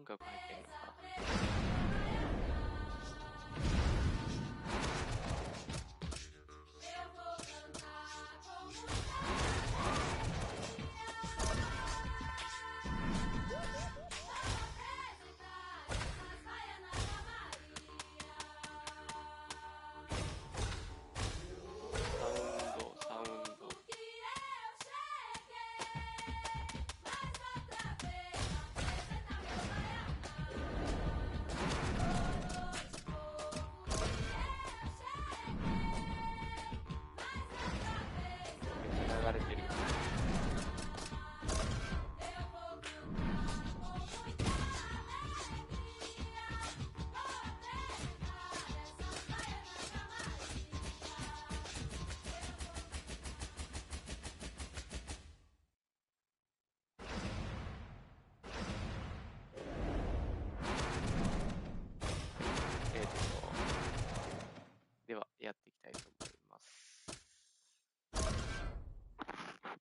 楽入ってんのか。サウンド。流れてる。ではやっていきたいと思います。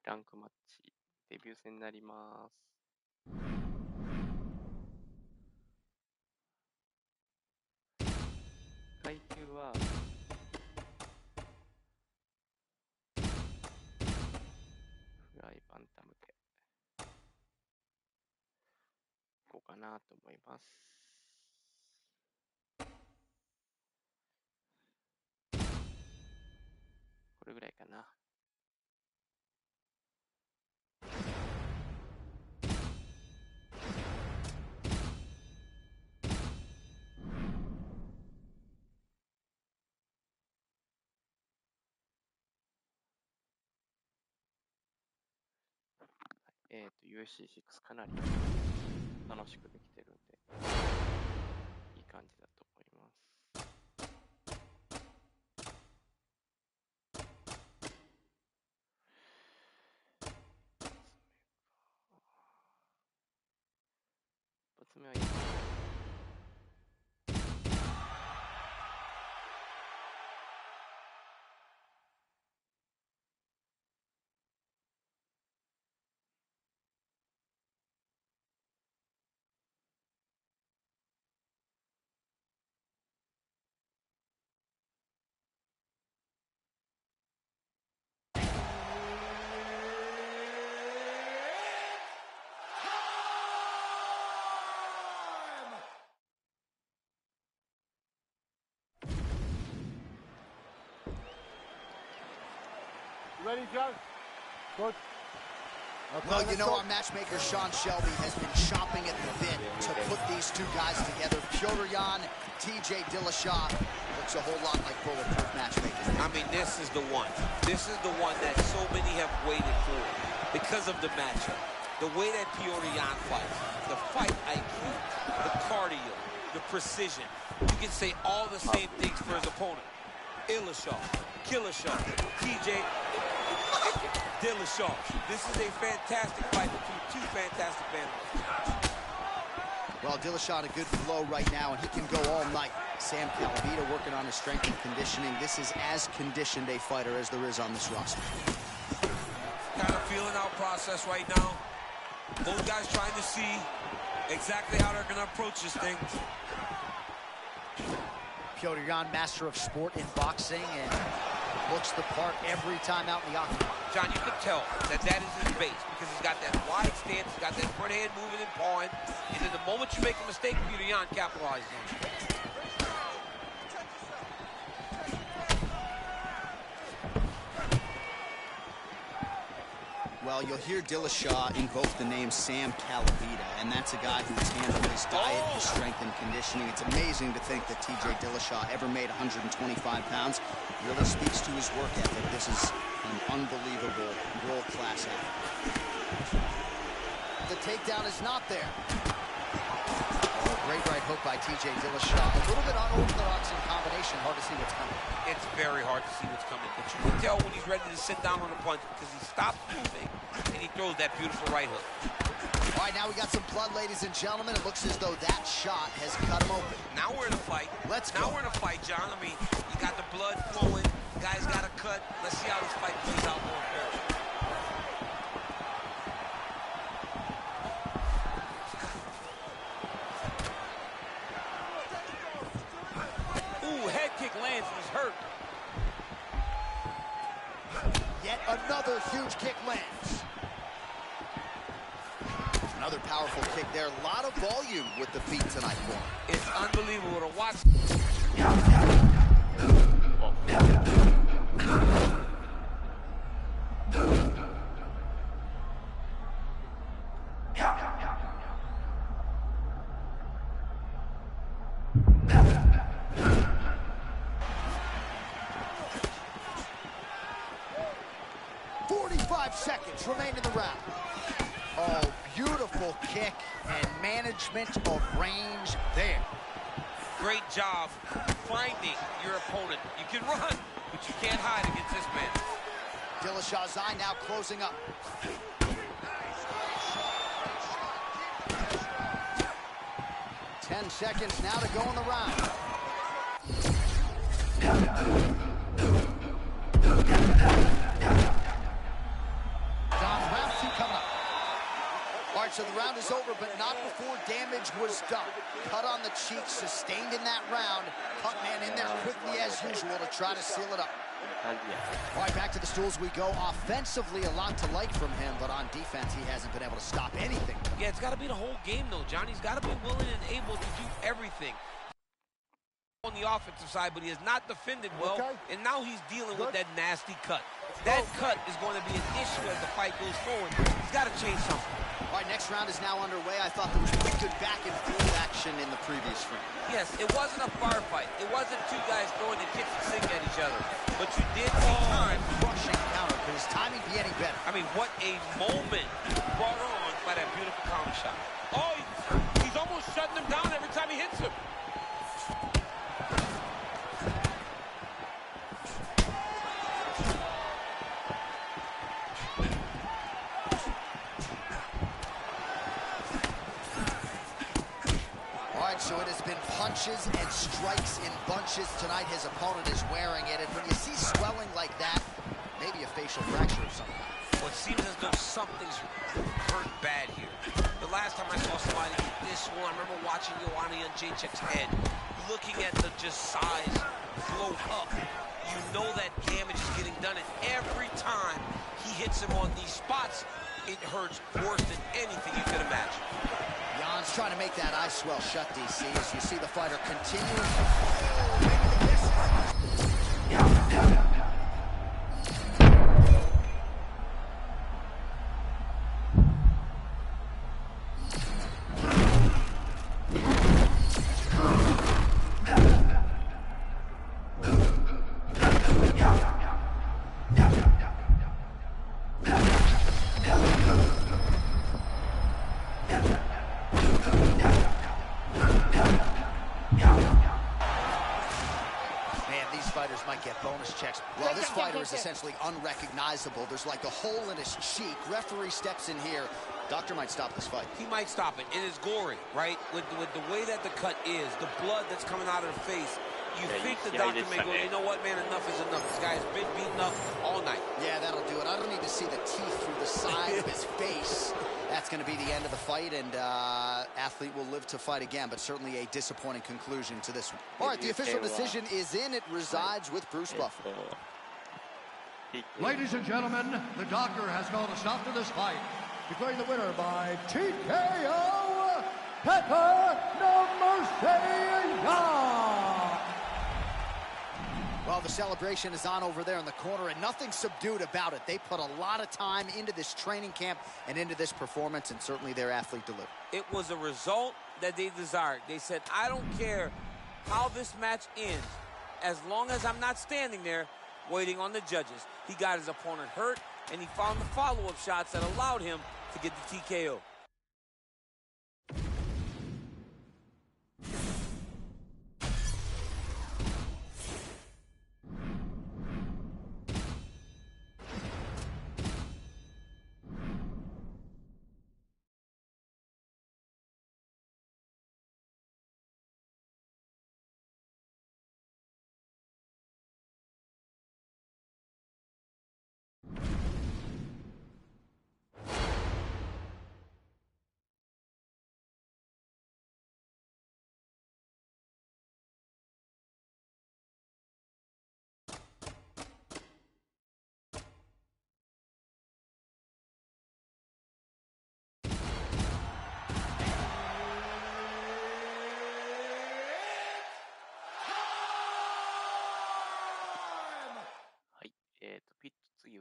ランクマッチデビュー戦になります。階級はフライバンタムでいこうかなと思います。これぐらいかな。UFC6 かなり楽しくできてるんで、いい感じだと思います。一発目はReady, John? Good. Well, you know, our matchmaker, Sean Shelby, has been chomping at the bit to put these two guys together. Petr Yan, TJ Dillashaw. Looks a whole lot like bulletproof matchmaking. I mean, this is the one. This is the one that so many have waited for because of the matchup. The way that Petr Yan fights, the fight IQ, the cardio, the precision. You can say all the same things for his opponent. Dillashaw, Killashaw, TJ Dillashaw. This is a fantastic fight between two fantastic bantamweights. Well, Dillashaw in a good flow right now, and he can go all night. Sam Calavita working on his strength and conditioning. This is as conditioned a fighter as there is on this roster. Kind of feeling out process right now. Both guys trying to see exactly how they're going to approach this thing. Petr Yan, master of sport in boxing, and looks the part every time out in the octagon. John, you can tell that that is his base because he's got that wide stance, he's got that front hand moving and pawing, and in the moment you make a mistake, Petr Yan capitalizes on it. Well, you'll hear Dillashaw invoke the name Sam Calavita, and that's a guy who's handled his diet, his strength and conditioning. It's amazing to think that TJ Dillashaw ever made 125 pounds. It really speaks to his work ethic. This is an unbelievable world-class athlete. The takedown is not there. Oh, great right hook by TJ Dillashaw. A little bit unorthodox in combination. Hard to see what's coming. It's very hard to see what's coming, but you can tell when he's ready to sit down on the punch because he stops moving and he throws that beautiful right hook. All right, now we got some blood, ladies and gentlemen. It looks as though that shot has cut him open. Now we're in a fight. Let's go. Now we're in a fight, John. I mean, you got the blood flowing. Guy's got a cut. Let's see how this fight plays out more fairly. Another huge kick lands. Another powerful kick there. A lot of volume with the feet tonight for him. It's unbelievable to watch. 45 seconds remain in the round. Oh, beautiful kick and management of range there. Great job finding your opponent. You can run, but you can't hide against this man. Dillashaw's eye now closing up. Ten seconds now to go in the round. Round two coming up. All right, so the round is over, but not before damage was done. Cut on the cheek, sustained in that round. Cut man in there quickly as usual to try to seal it up. All right, back to the stools we go. Offensively, a lot to like from him, but on defense, he hasn't been able to stop anything. Yeah, it's got to be the whole game, though, John. He's got to be willing and able to do everything on the offensive side, but he has not defended well, and now he's dealing with that nasty cut. That cut is going to be an issue as the fight goes forward. He's got to change something. All right, next round is now underway. I thought there was pretty good back and forth action in the previous round. Yes, it wasn't a bar fight. It wasn't two guys throwing the kitchen sink at each other. But you did see time. Rushing counter. Could his timing be any better? I mean, what a moment brought on by that beautiful counter shot. Oh, he's almost shutting him down every time he hits him. So it has been punches and strikes in bunches tonight. His opponent is wearing it. And when you see swelling like that, maybe a facial fracture or something. Well, it seems as though something's hurt bad here. The last time I saw somebody this one, I remember watching Joanna Jędrzejczyk's head, looking at the just size blow up. You know that damage is getting done, and every time he hits him on these spots, it hurts worse than anything you could imagine. Jan's trying to make that eye swell shut, DC, as you see the fighter continue. Might get bonus checks. Well, this fighter is essentially unrecognizable. There's like a hole in his cheek. Referee steps in here. Doctor might stop this fight. He might stop it. It is gory, right? With the way that the cut is, the blood that's coming out of the face, you think the doctor may go, you know what, man, enough is enough. This guy has been beaten up all night. Yeah, that'll do it. I don't need to see the teeth through the side of his face. That's going to be the end of the fight, and athlete will live to fight again, but certainly a disappointing conclusion to this one. All right, the official decision is in. It resides with Bruce Buffer. Ladies and gentlemen, the doctor has called a stop to this fight, declaring the winner by TKO, Pepper No Mercy Young. Well, the celebration is on over there in the corner, and nothing subdued about it. They put a lot of time into this training camp and into this performance, and certainly their athlete delivered. It was a result that they desired. They said, I don't care how this match ends, as long as I'm not standing there waiting on the judges. He got his opponent hurt, and he found the follow-up shots that allowed him to get the TKO.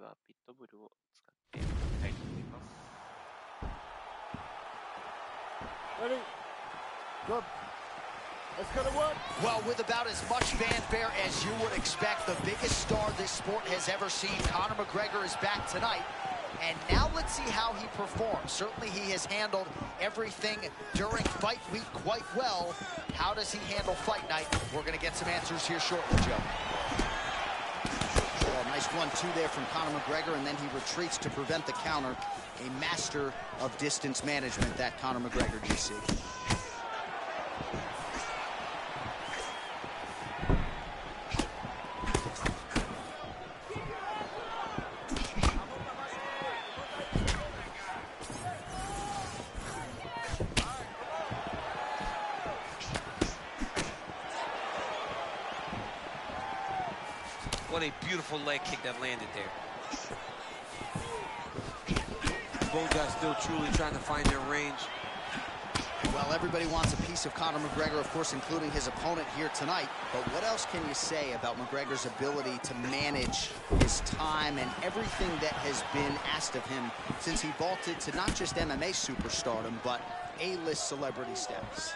はピットブルを使っていきたいと思います。Ready? Good. It's gonna work. Well, with about as much fanfare as you would expect, the biggest star this sport has ever seen, Conor McGregor, is back tonight. And now let's see how he performs. Certainly he has handled everything during fight week quite well. How does he handle fight night? We're going to get some answers here shortly, Joe. Oh, nice 1-2 there from Conor McGregor, and then he retreats to prevent the counter. A master of distance management, that Conor McGregor, GC. What a beautiful leg kick that landed there. Both guys still truly trying to find their range. Well, everybody wants a piece of Conor McGregor, of course, including his opponent here tonight. But what else can you say about McGregor's ability to manage his time and everything that has been asked of him since he vaulted to not just MMA superstardom, but A-list celebrity status?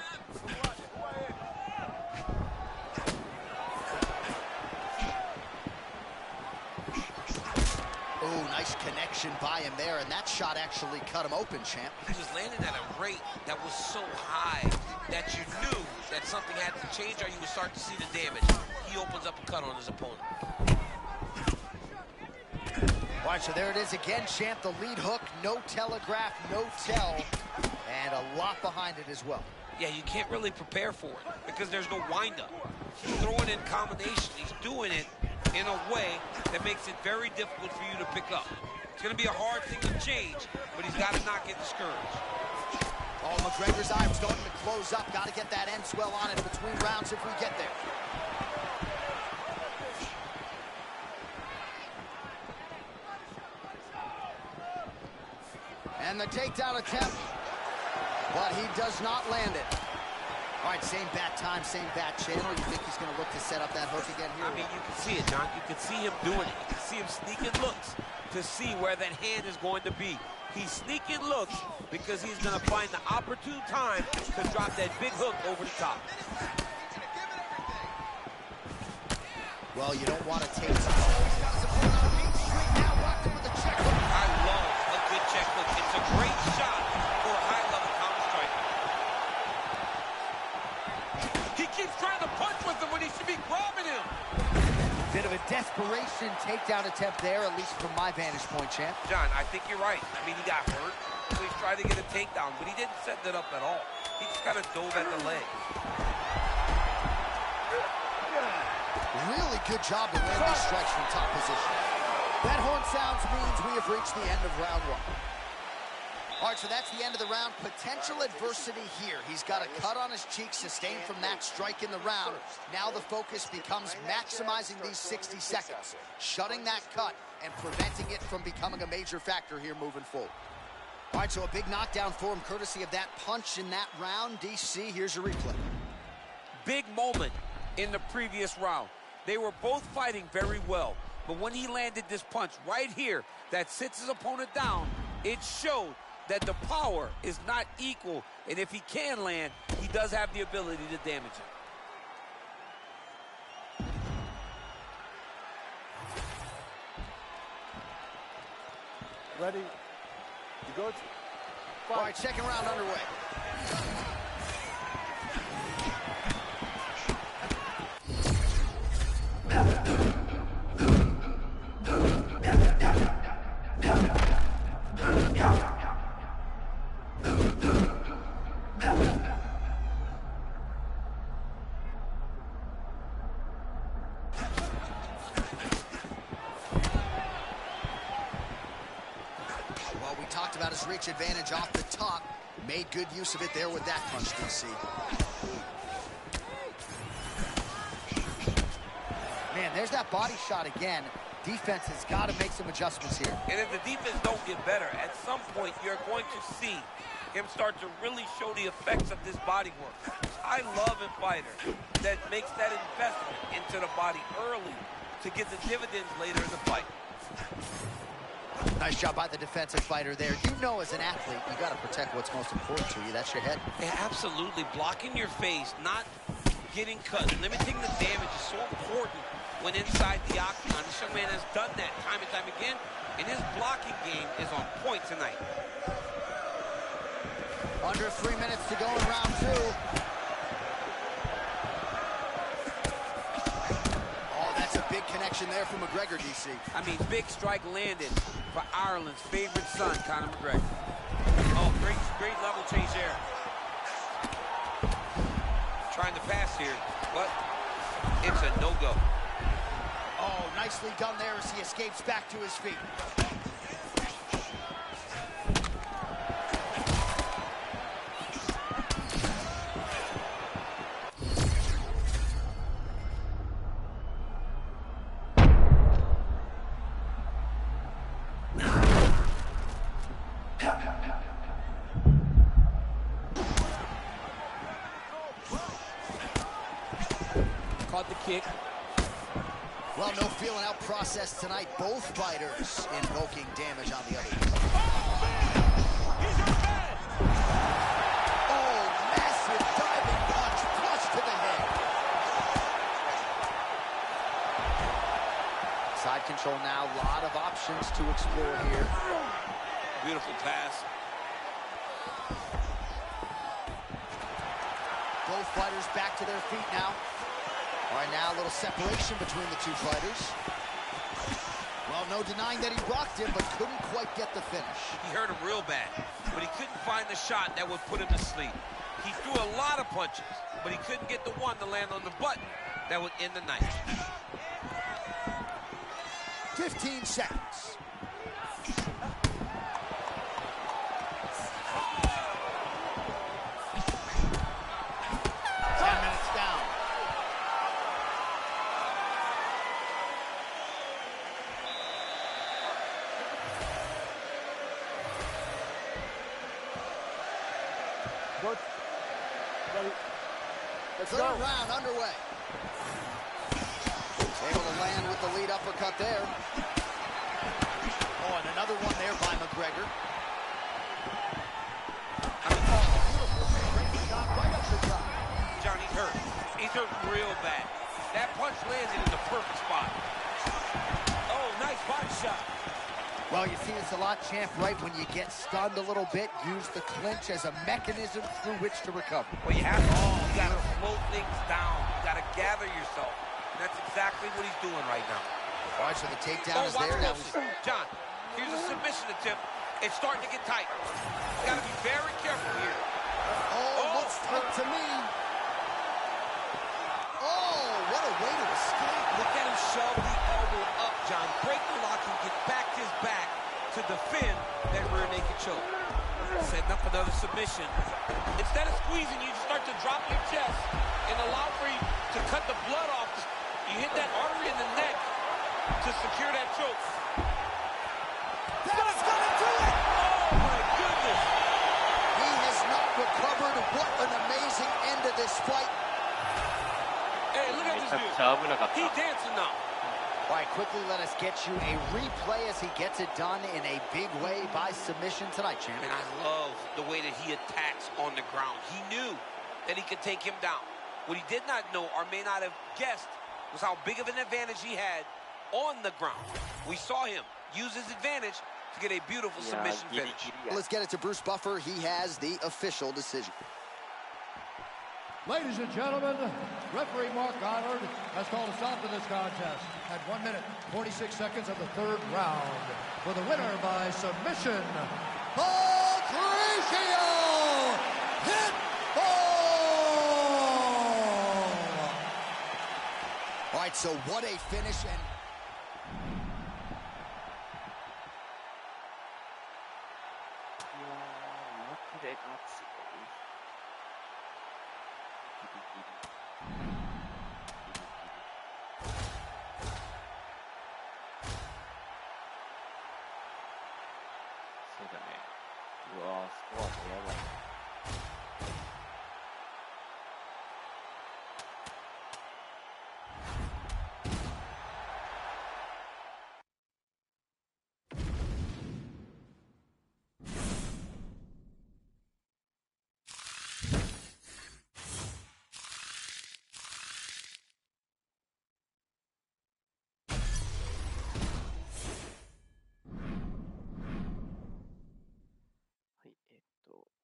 Oh, nice connection by him there, and that shot actually cut him open, champ. He was landing at a rate that was so high that you knew that something had to change or you would start to see the damage. He opens up a cut on his opponent. All right, so there it is again, champ. The lead hook, no telegraph, no tell, and a lot behind it as well. Yeah, you can't really prepare for it because there's no windup. He's throwing in combination. He's doing it in a way that makes it very difficult for you to pick up. It's going to be a hard thing to change, but he's got to not get discouraged. Oh, McGregor's eye starting to close up. Got to get that end swell on it between rounds if we get there. And the takedown attempt, but he does not land it. All right, same bat time, same bat channel. You think he's going to look to set up that hook again here? I mean, you can see it, John. You can see him doing it. You can see him sneaking looks to see where that hand is going to be. He's sneaking looks because he's going to find the opportune time to drop that big hook over the top. Well, you don't want to take some. He's got his opponent on Mean Street now, locked him with a check hook. I love a good check hook. It's a great shot for a high-level counter striker. He keeps trying to punch with him when he should be grabbing him. Bit of a desperation takedown attempt there, at least from my vantage point, champ. John, I think you're right. I mean, he got hurt, so he's trying to get a takedown, but he didn't set that up at all. He just kind of dove at the leg. Really good job to land these strikes from top position. That horn sounds means we have reached the end of round one. All right, so that's the end of the round. Potential adversity here. He's got a cut on his cheek sustained from that strike in the round. Now the focus becomes maximizing these 60 seconds, shutting that cut and preventing it from becoming a major factor here moving forward. All right, so a big knockdown for him courtesy of that punch in that round. DC, here's your replay. Big moment in the previous round. They were both fighting very well, but when he landed this punch right here that sits his opponent down, it showed that the power is not equal, and if he can land, he does have the ability to damage him. Ready? You good? All right, second round underway. Well, we talked about his reach advantage off the top. Made good use of it there with that punch, DC. Man, there's that body shot again. Defense has got to make some adjustments here. And if the defense don't get better, at some point you're going to see him start to really show the effects of this body work. I love a fighter that makes that investment into the body early to get the dividends later in the fight. Nice job by the defensive fighter there. You know, as an athlete, you got to protect what's most important to you. That's your head. Yeah, absolutely. Blocking your face, not getting cut, limiting the damage is so important when inside the octagon. This young man has done that time and time again, and his blocking game is on point tonight. Under 3 minutes to go in round 2. Oh, that's a big connection there from McGregor, DC. I mean, big strike landed for Ireland's favorite son, Conor McGregor. Oh, great level change there. Trying to pass here, but it's a no-go. Oh, nicely done there as he escapes back to his feet. Caught the kick. Well, no feeling out process tonight. Both fighters invoking damage on the other. Oh, massive diving punch, flush to the head. Side control now, a lot of options to explore here. Beautiful pass. Both fighters back to their feet now. All right, now a little separation between the two fighters. Well, no denying that he rocked him, but couldn't quite get the finish. He hurt him real bad, but he couldn't find the shot that would put him to sleep. He threw a lot of punches, but he couldn't get the one to land on the button that would end the night. 15 seconds. Third round underway. Able to land with the lead uppercut there. Oh, and another one there by McGregor. Great shot right up the top. John, he's hurt. He's hurt real bad. That punch landed in the perfect spot. Oh, nice body shot. Well, you see this a lot, champ, right? When you get stunned a little bit, use the clinch as a mechanism through which to recover. Well, you have to. You got to slow things down. You got to gather yourself. And that's exactly what he's doing right now. All right, so the takedown is there. Now John, here's a submission attempt. It's starting to get tight. You got to be very careful here. Oh, looks tight to me. Oh, what a way to escape. Look at him shove the elbow up, John. Break the lock and get back his back to defend that rear naked choke. Setting up another submission. Instead of squeezing, you just start to drop your chest and allow for you to cut the blood off. You hit that artery in the neck to secure that choke. That's gonna do it! Oh my goodness! He has not recovered. What an amazing end to this fight. Hey, look at this dude. He's dancing now. All right, quickly let us get you a replay as he gets it done in a big way by submission tonight, champ. And I love the way that he attacks on the ground. He knew that he could take him down. What he did not know or may not have guessed was how big of an advantage he had on the ground. We saw him use his advantage to get a beautiful submission finish. Let's get it to Bruce Buffer. He has the official decision. Ladies and gentlemen, referee Mark Goddard has called a stop to this contest at 1 minute, 46 seconds of the third round. For the winner by submission, Patricio Pitbull! All right, so what a finish. And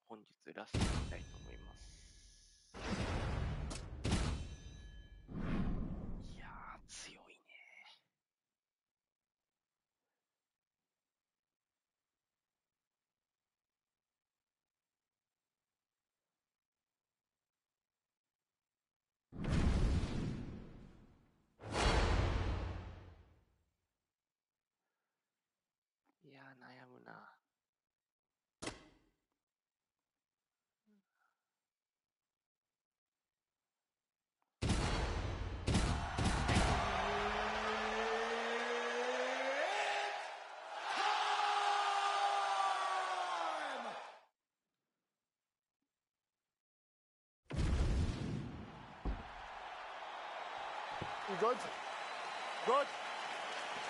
本日ラストにしたいと思います。いやー、強いね。いやー、悩むな。You good? Good.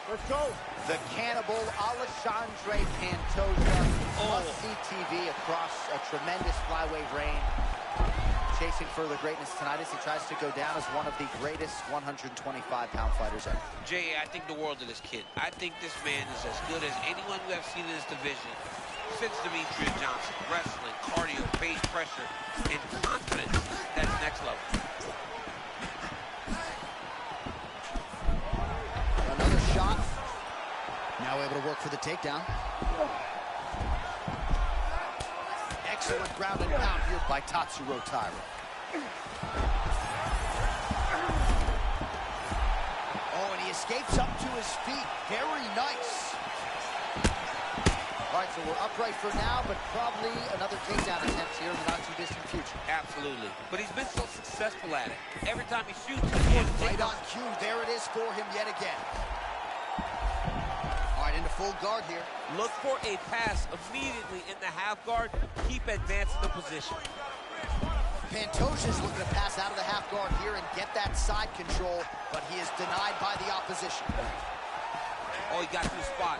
Let's go. The cannibal Alexandre Pantoja, must-see TV across a tremendous flyweight reign. Chasing further greatness tonight as he tries to go down as one of the greatest 125-pound fighters ever. Jay, I think the world of this kid. I think this man is as good as anyone we have seen in this division since Demetrius Johnson. Wrestling, cardio, base pressure, and confidence. That's next level. Another shot. Now able to work for the takedown. Excellent ground and pound here by Tatsuro Taira. Oh, and he escapes up to his feet. Very nice. All right, so we're upright for now, but probably another takedown attempt here in the not-too-distant future. Absolutely. But he's been so successful at it. Every time he shoots, Right on cue. There it is for him yet again. All right, into full guard here. Look for a pass immediately in the half guard. Keep advancing the position. Pantoja's looking to pass out of the half guard here and get that side control, but he is denied by the opposition. Oh, he got to the spot.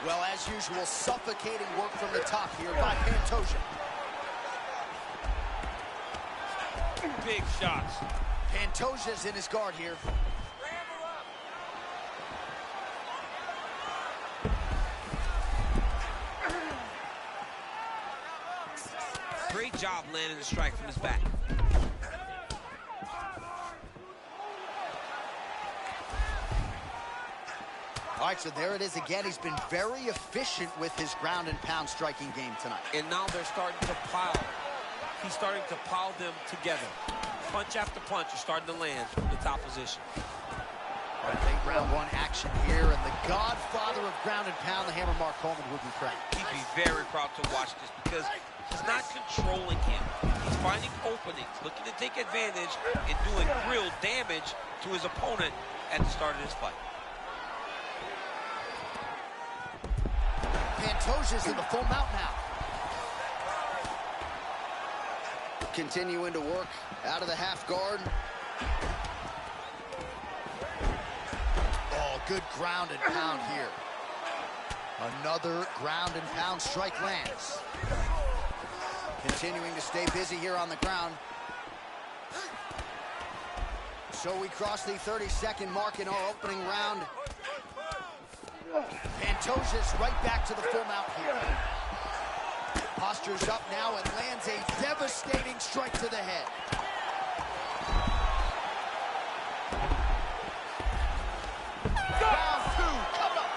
Well, as usual, suffocating work from the top here by Pantoja. Big shots. Pantoja's in his guard here. Great job landing the strike from his back. All right, so there it is again. He's been very efficient with his ground and pound striking game tonight. And now they're starting to pile. He's starting to pile them together. Punch after punch is starting to land from the top position. All right, late round one action here, and the godfather of ground and pound, the Hammer Mark Coleman, would be proud. He'd be very proud to watch this because he's not controlling him. He's finding openings, looking to take advantage and doing real damage to his opponent at the start of this fight. Pantoja's in the full mount now. Continuing to work out of the half guard. Oh, good ground and pound here. Another ground and pound strike lands. Continuing to stay busy here on the ground. So we cross the 30-second mark in our opening round. Pantoja's right back to the full mount here. Postures up now and lands a devastating strike to the head. Round two, coming up.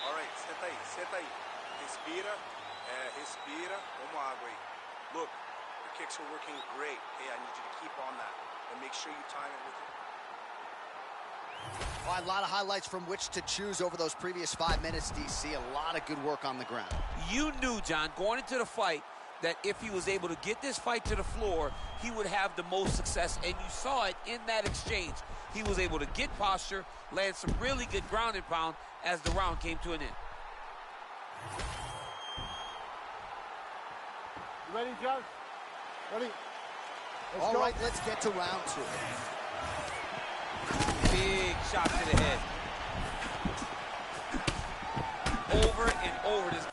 All right, senta aí. Respira, respira, como água aí. Look, your kicks are working great. Hey, I need you to keep on that. And make sure you time it with it. Well, a lot of highlights from which to choose over those previous 5 minutes, DC. A lot of good work on the ground. You knew, John, going into the fight, that if he was able to get this fight to the floor, he would have the most success, and you saw it in that exchange. He was able to get posture, land some really good ground and pound as the round came to an end. You ready, John? Ready? All right, let's get to round two. Big shot to the head. Over and over this.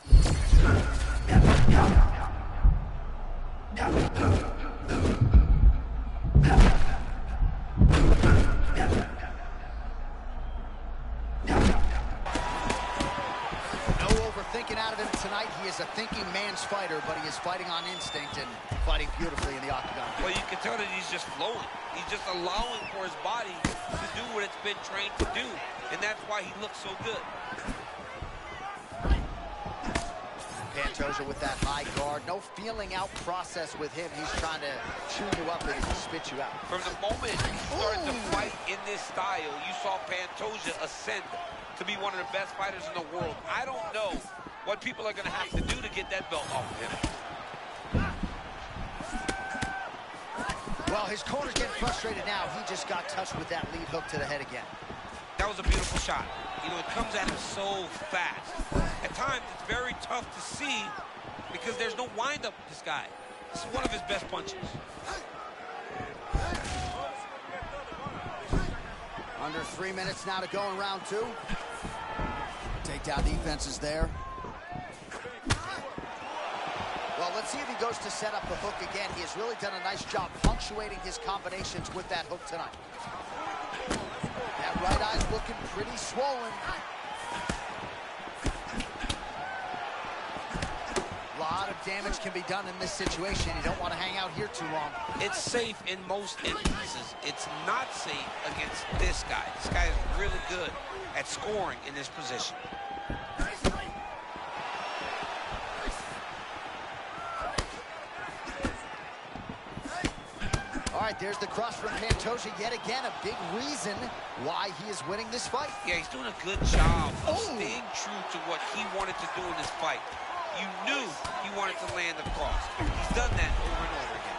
tonight, he is a thinking man's fighter, but he is fighting on instinct and fighting beautifully in the octagon. Well, you can tell that he's just flowing. He's just allowing for his body to do what it's been trained to do, and that's why he looks so good. Pantoja with that high guard. No feeling out process with him. He's trying to chew you up and spit you out. From the moment he started to fight in this style, you saw Pantoja ascend to be one of the best fighters in the world. I don't know what people are going to have to do to get that belt off of him. Well, his corner's getting frustrated now. He just got touched with that lead hook to the head again. That was a beautiful shot. You know, it comes at him so fast. At times, it's very tough to see because there's no wind-up with this guy. This is one of his best punches. Under 3 minutes now to go in round 2. Takedown defense is there. Well, let's see if he goes to set up the hook again. He has really done a nice job punctuating his combinations with that hook tonight. That right eye's looking pretty swollen. A lot of damage can be done in this situation. You don't want to hang out here too long. It's safe in most instances. It's not safe against this guy. This guy is really good at scoring in this position. All right, there's the cross from Pantoja yet again. A big reason why he is winning this fight. Yeah, he's doing a good job of staying true to what he wanted to do in this fight. You knew he wanted to land the cross. He's done that over and over again.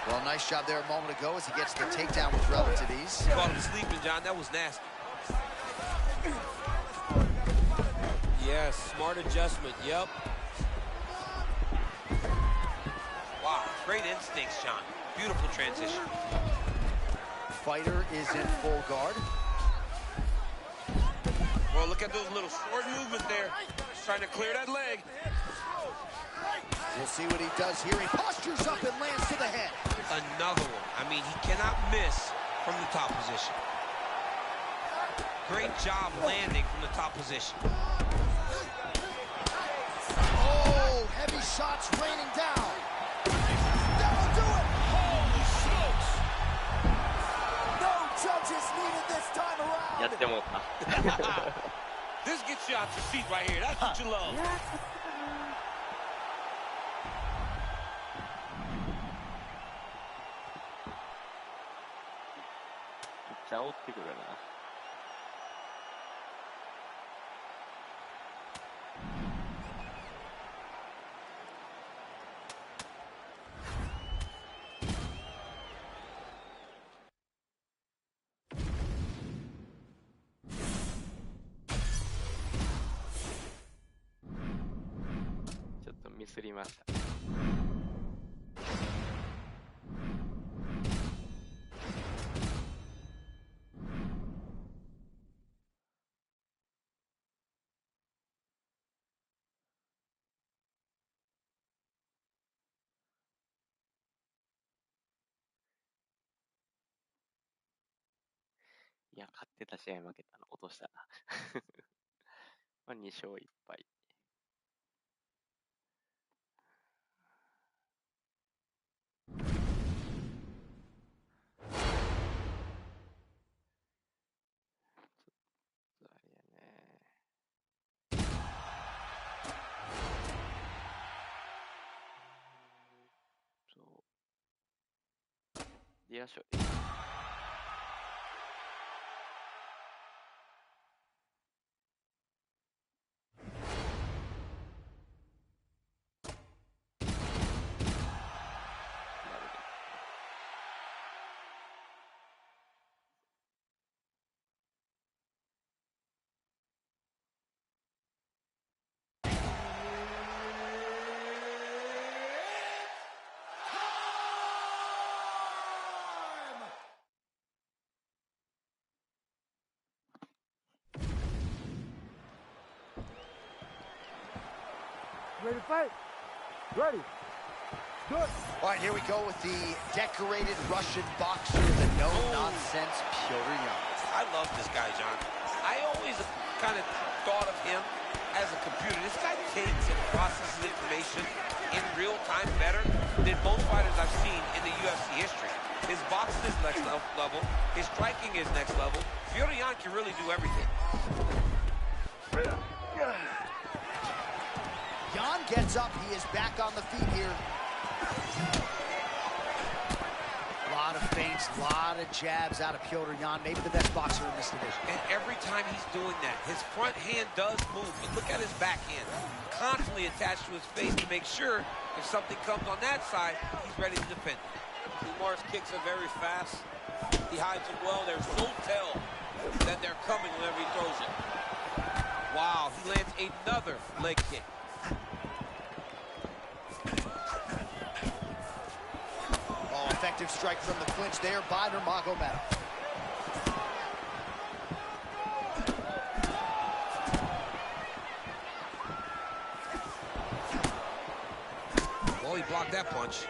Well, nice job there a moment ago as he gets the takedown with relative ease. Caught him sleeping, John. That was nasty. Yes, smart adjustment. Yep. Wow, great instincts, John. Beautiful transition. Fighter is in full guard. Well, look at those little short movements there. Trying to clear that leg. We'll see what he does here. He postures up and lands to the head. Another one. I mean, he cannot miss from the top position. Great job landing from the top position. Oh, heavy shots raining down. That'll do it. Holy smokes! No judges needed this time や around. ってもうた。 This gets you out your seat right here. That's what you love. めっちゃ煽ってくるな。ちょっとミスりました。いや、勝ってた試合負けたの、落としたな。まあ、2勝1敗。ちょっとあれやね。よいしょ。Ready to fight? Ready. Good. All right, here we go with the decorated Russian boxer, the no-nonsense Pyotr Yan. I love this guy, John. I always kind of thought of him as a computer. This guy takes and processes information in real time better than most fighters I've seen in the UFC history. His boxing is next level. His striking is next level. Petr Yan can really do everything. Yan gets up. He is back on the feet here. A lot of feints, a lot of jabs out of Petr Yan. Maybe the best boxer in this division. And every time he's doing that, his front hand does move. But look at his backhand. Constantly attached to his face to make sure if something comes on that side, he's ready to defend. Umar's kicks are very fast. He hides them well. There's no tell that they're coming whenever he throws it. Wow, he lands another leg kick. Oh, effective strike from the clinch there by Nurmagomedov. Well, he blocked that punch.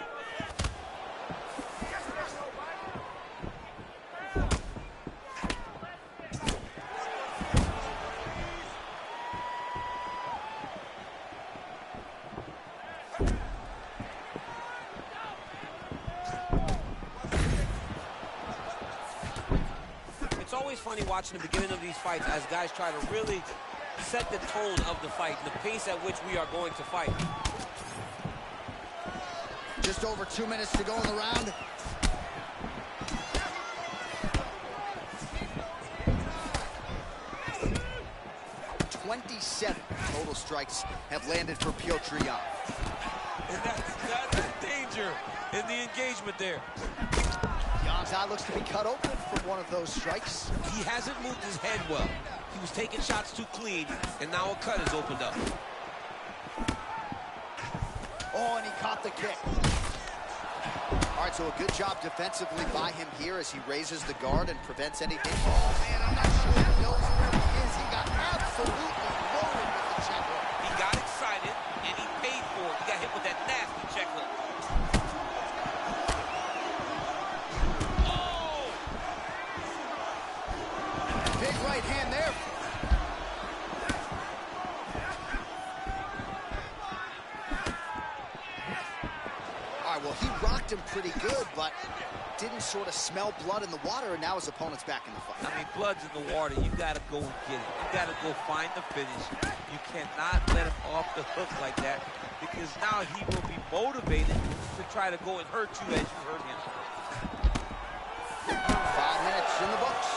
It's always funny watching the beginning of these fights as guys try to really set the tone of the fight, the pace at which we are going to fight. Just over 2 minutes to go in the round. "27 total strikes have landed for Petr Yan. And that's the danger in the engagement there. Yan's eye looks to be cut open from one of those strikes. He hasn't moved his head well. He was taking shots too clean, and now a cut has opened up. Oh, and he caught the kick. All right, so a good job defensively by him here as he raises the guard and prevents anything. Oh, man, I'm not sure he knows where he is. He got absolutely loaded with the check hook. He got excited, and he paid for it. He got hit with that nasty check hook. Oh! Big right hand there. All right, well, he rocked him pretty good, but didn't sort of smell blood in the water, and now his opponent's back in the fight. I mean, blood's in the water. You got to go and get it. You got to go find the finish. You cannot let him off the hook like that because now he will be motivated to try to go and hurt you as you hurt him. 5 minutes in the books.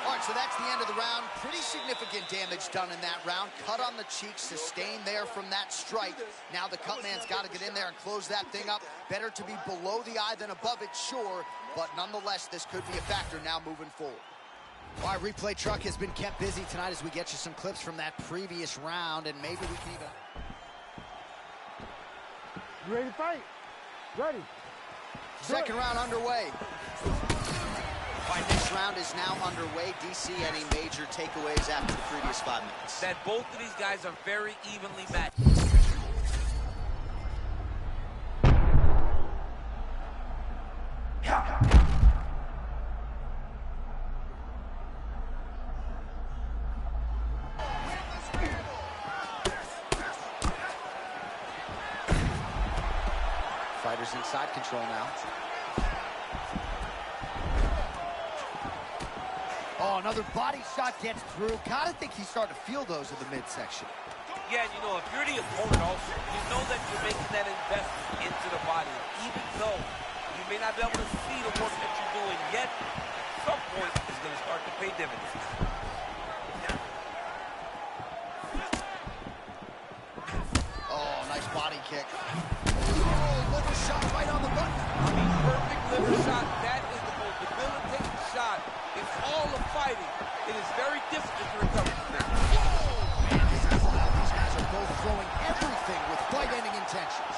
All right, so that's the end of the round. Pretty significant damage done in that round. Cut on the cheek, sustained there from that strike. Now the cut man's got to get in there and close that thing up. Better to be below the eye than above it, sure. But nonetheless, this could be a factor now moving forward. All right, replay truck has been kept busy tonight as we get you some clips from that previous round, and maybe we can even... You ready to fight? Ready. Second round underway. All right, this round is now underway. DC, any major takeaways after the previous 5 minutes? That both of these guys are very evenly matched. Fighters in side control now. Oh, another body shot gets through. Gotta think he's starting to feel those in the midsection. Yeah, you know, if you're the opponent also, you know that you're making that investment into the body. Even though you may not be able to see the work that you're doing yet, at some point it's going to start to pay dividends. Oh, nice body kick. Oh, liver shot right on the button. I mean, perfect liver shot. That is the most debilitating shot in all of fighting. It is very difficult to recover from that. Man, this is wild. These guys are both throwing everything with fight-ending intentions.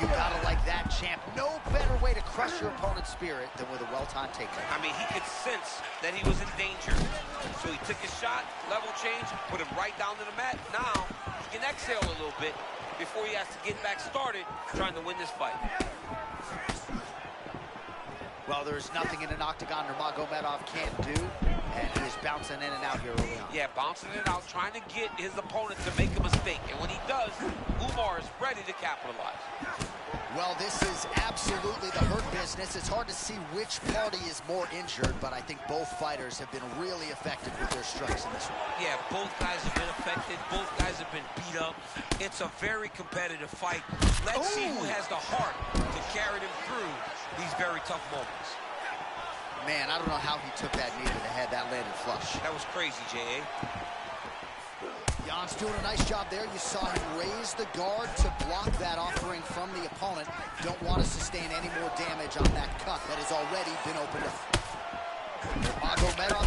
You gotta like that, champ. No better way to crush your opponent's spirit than with a well-timed takedown. I mean, he could sense that he was in danger. So he took his shot, level change, put him right down to the mat. Now, he can exhale a little bit before he has to get back started trying to win this fight. Well, there's nothing in an octagon Nurmagomedov can't do, and he is bouncing in and out here early on. Yeah, bouncing it out, trying to get his opponent to make a mistake. And when he does, Umar is ready to capitalize. Well, this is absolutely the hurt business. It's hard to see which party is more injured, but I think both fighters have been really effective with their strikes in this one. Yeah, both guys have been affected. Both guys have been beat up. It's a very competitive fight. Let's see who has the heart to carry them through these very tough moments. Man, I don't know how he took that knee to the head. That landed flush. That was crazy, J.A. Jan's doing a nice job there. You saw him raise the guard to block that offering from the opponent. Don't want to sustain any more damage on that cut that has already been opened up. Nurmagomedov.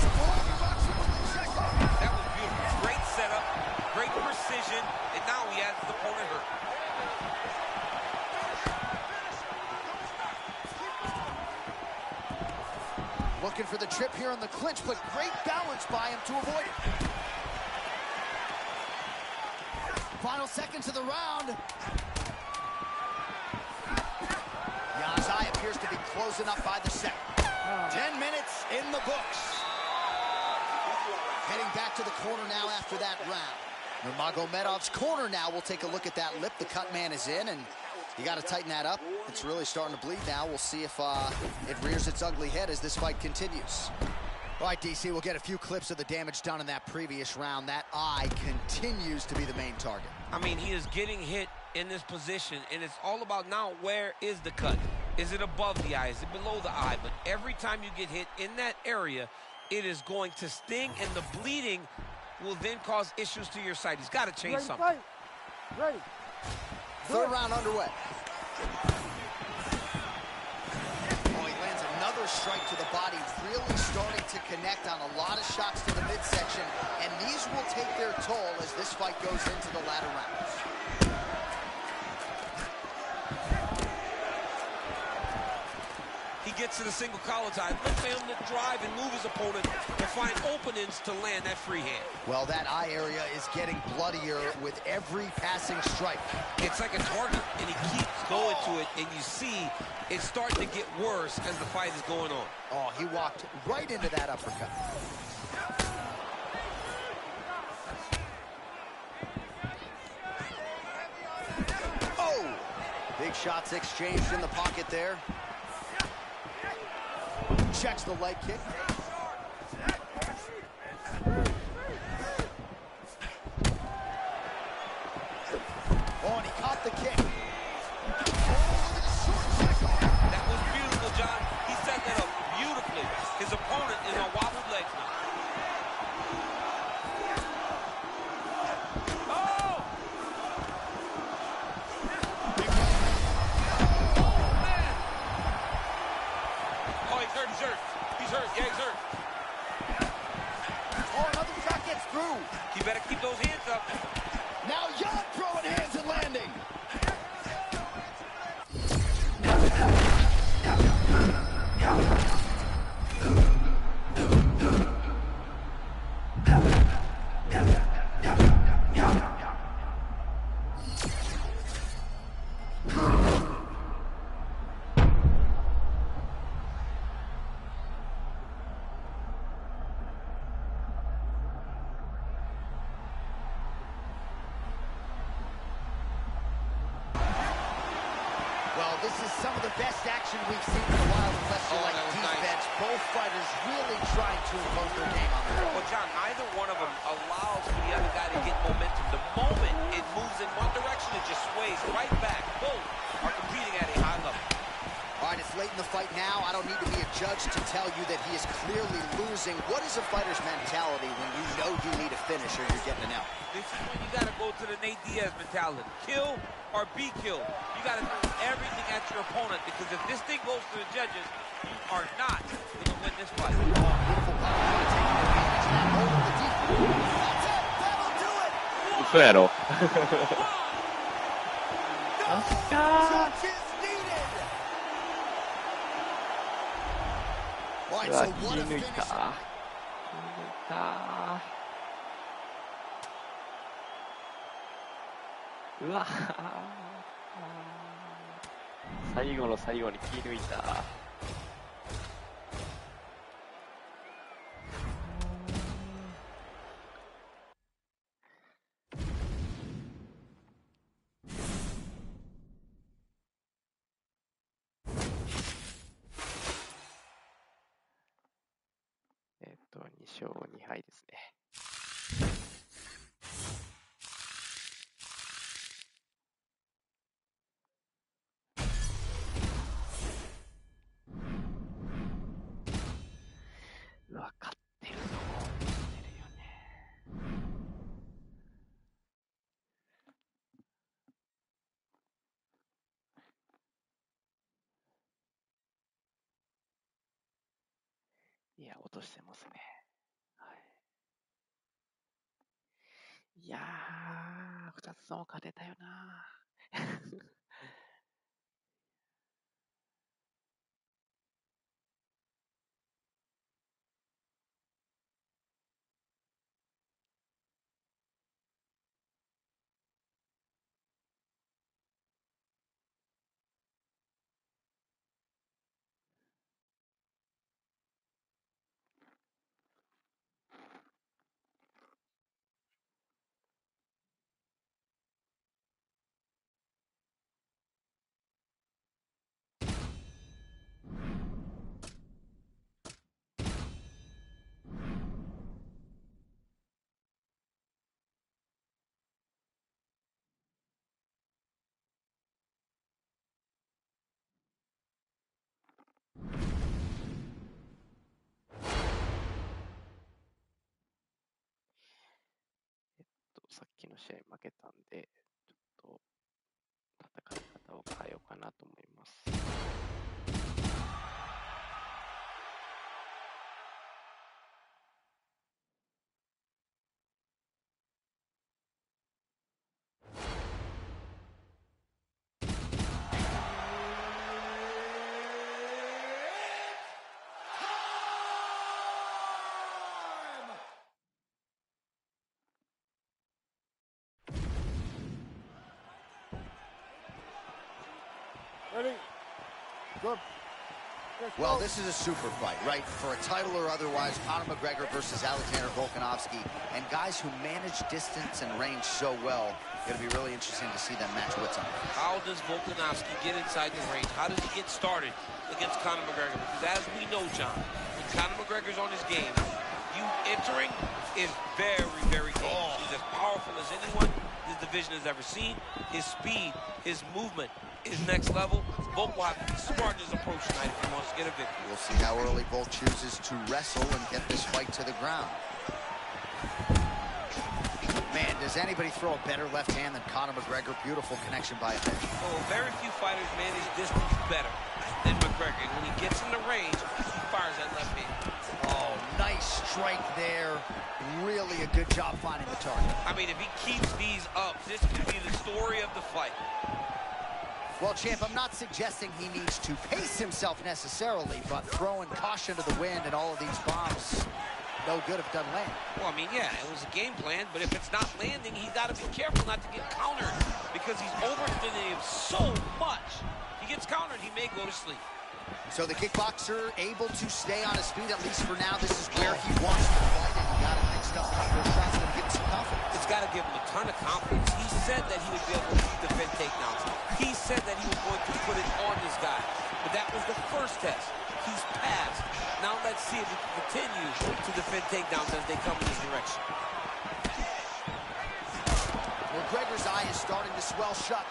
That was beautiful. Great setup, great precision, and now he has his opponent hurt. Looking for the trip here on the clinch, but great balance by him to avoid it. Final seconds of the round. Jan's eye appears to be closing up by the second. 10 minutes in the books. Heading back to the corner now after that round. Nurmagomedov's corner now. We'll take a look at that lip. The cut man is in, and you got to tighten that up. It's really starting to bleed now. We'll see if it rears its ugly head as this fight continues. All right, DC, we'll get a few clips of the damage done in that previous round. That eye continues to be the main target. I mean, he is getting hit in this position, and it's all about now, where is the cut? Is it above the eye? Is it below the eye? But every time you get hit in that area, it is going to sting, and the bleeding will then cause issues to your sight. He's got to change something. Ready. Third round underway. Strike to the body, really starting to connect on a lot of shots to the midsection, and these will take their toll as this fight goes into the latter rounds. He gets to the single collar tie. Look for him to drive and move his opponent to find openings to land that free hand. Well, that eye area is getting bloodier with every passing strike. It's like a target, and he keeps going to it, and you see it's starting to get worse as the fight is going on. Oh, he walked right into that uppercut. Oh! Big shots exchanged in the pocket there. Checks the leg kick. Oh, and he caught the kick. That was beautiful, John. He set that up beautifully. His opponent is on wobbled legs now. Oh! Oh, man! Oh, he's hurt, he's hurt. He's hurt, yeah, he's hurt. Oh, another shot gets through. He better keep those hands up. Now Jan throwing hands and landing. Well, this is some of the best action we've seen in a while, unless you like defense. Nice. Both fighters really trying to impose their game on there. Well, John, neither one of them allows for the other guy to get momentum. The moment it moves in one direction, it just sways right back. Both are competing at a high level. All right, it's late in the fight now. I don't need to be a judge to tell you that he is clearly losing. What is a fighter's mentality when you know you need a finish or you're getting an L? This is when you got to go to the Nate Diaz mentality. Kill or be killed. You got to do everything at your opponent, because if this thing goes to the judges, you are not going to win this fight. Beautiful power, taking advantage of that hold of the defense. That's it. That'll do it. Pero. No judges needed. right, う so わ、 what 切 a り抜い finish. た。切り抜いた。うわ最後の最後に切り抜いた。2勝2敗ですね。うわ、勝ってるぞ。勝ってるよね。いや、落としてますね。はい。いやー、2つとも勝てたよな。さっきの試合負けたんで、ちょっと戦い方を変えようかなと思います。Ready? Good. Well, this is a super fight, right? For a title or otherwise, Conor McGregor versus Alexander Volkanovski. And guys who manage distance and range so well, going to be really interesting to see them match wits on. How does Volkanovski get inside the range? How does he get started against Conor McGregor? Because as we know, John, when Conor McGregor's on his game, you entering is very, very dangerous. He's as powerful as anyone this division has ever seen. His speed, his movement is next level. Volk will have to be smart in his approach tonight if he wants to get a victory. We'll see how early Volk chooses to wrestle and get this fight to the ground. Man, does anybody throw a better left hand than Conor McGregor? Beautiful connection by a head. Oh, very few fighters manage distance better than McGregor. And when he gets in the range, he fires that left hand. Oh, nice strike there. Really a good job finding the target. I mean, if he keeps these up, this could be the story of the fight. Well, champ, I'm not suggesting he needs to pace himself necessarily, but throwing caution to the wind and all of these bombs, no good if done land. Well, I mean, yeah, it was a game plan, but if it's not landing, he's got to be careful not to get countered because he's overextending him so much. He gets countered, he may go to sleep. So the kickboxer able to stay on his feet, at least for now. This is where he wants to fight, and he got it mixed up. Those shots going to give him some confidence. It's got to give him a ton of confidence. He said that he would be able to defend takedowns. He said that he was going to put it on this guy. But that was the first test. He's passed. Now let's see if he can continue to defend takedowns as they come in his direction. McGregor's eye is starting to swell shut.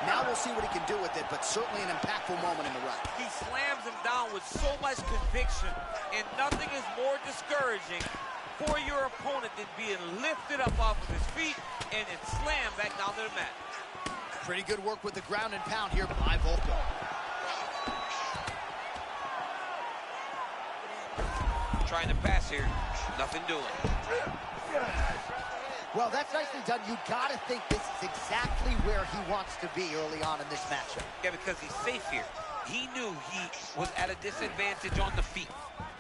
Now we'll see what he can do with it, but certainly an impactful moment in the round. He slams him down with so much conviction, and nothing is more discouraging for your opponent than being lifted up off of his feet and then slammed back down to the mat. Pretty good work with the ground and pound here by Volko. trying to pass here. Nothing doing. Well, that's nicely done. You got to think this is exactly where he wants to be early on in this matchup. Yeah, because he's safe here. He knew he was at a disadvantage on the feet.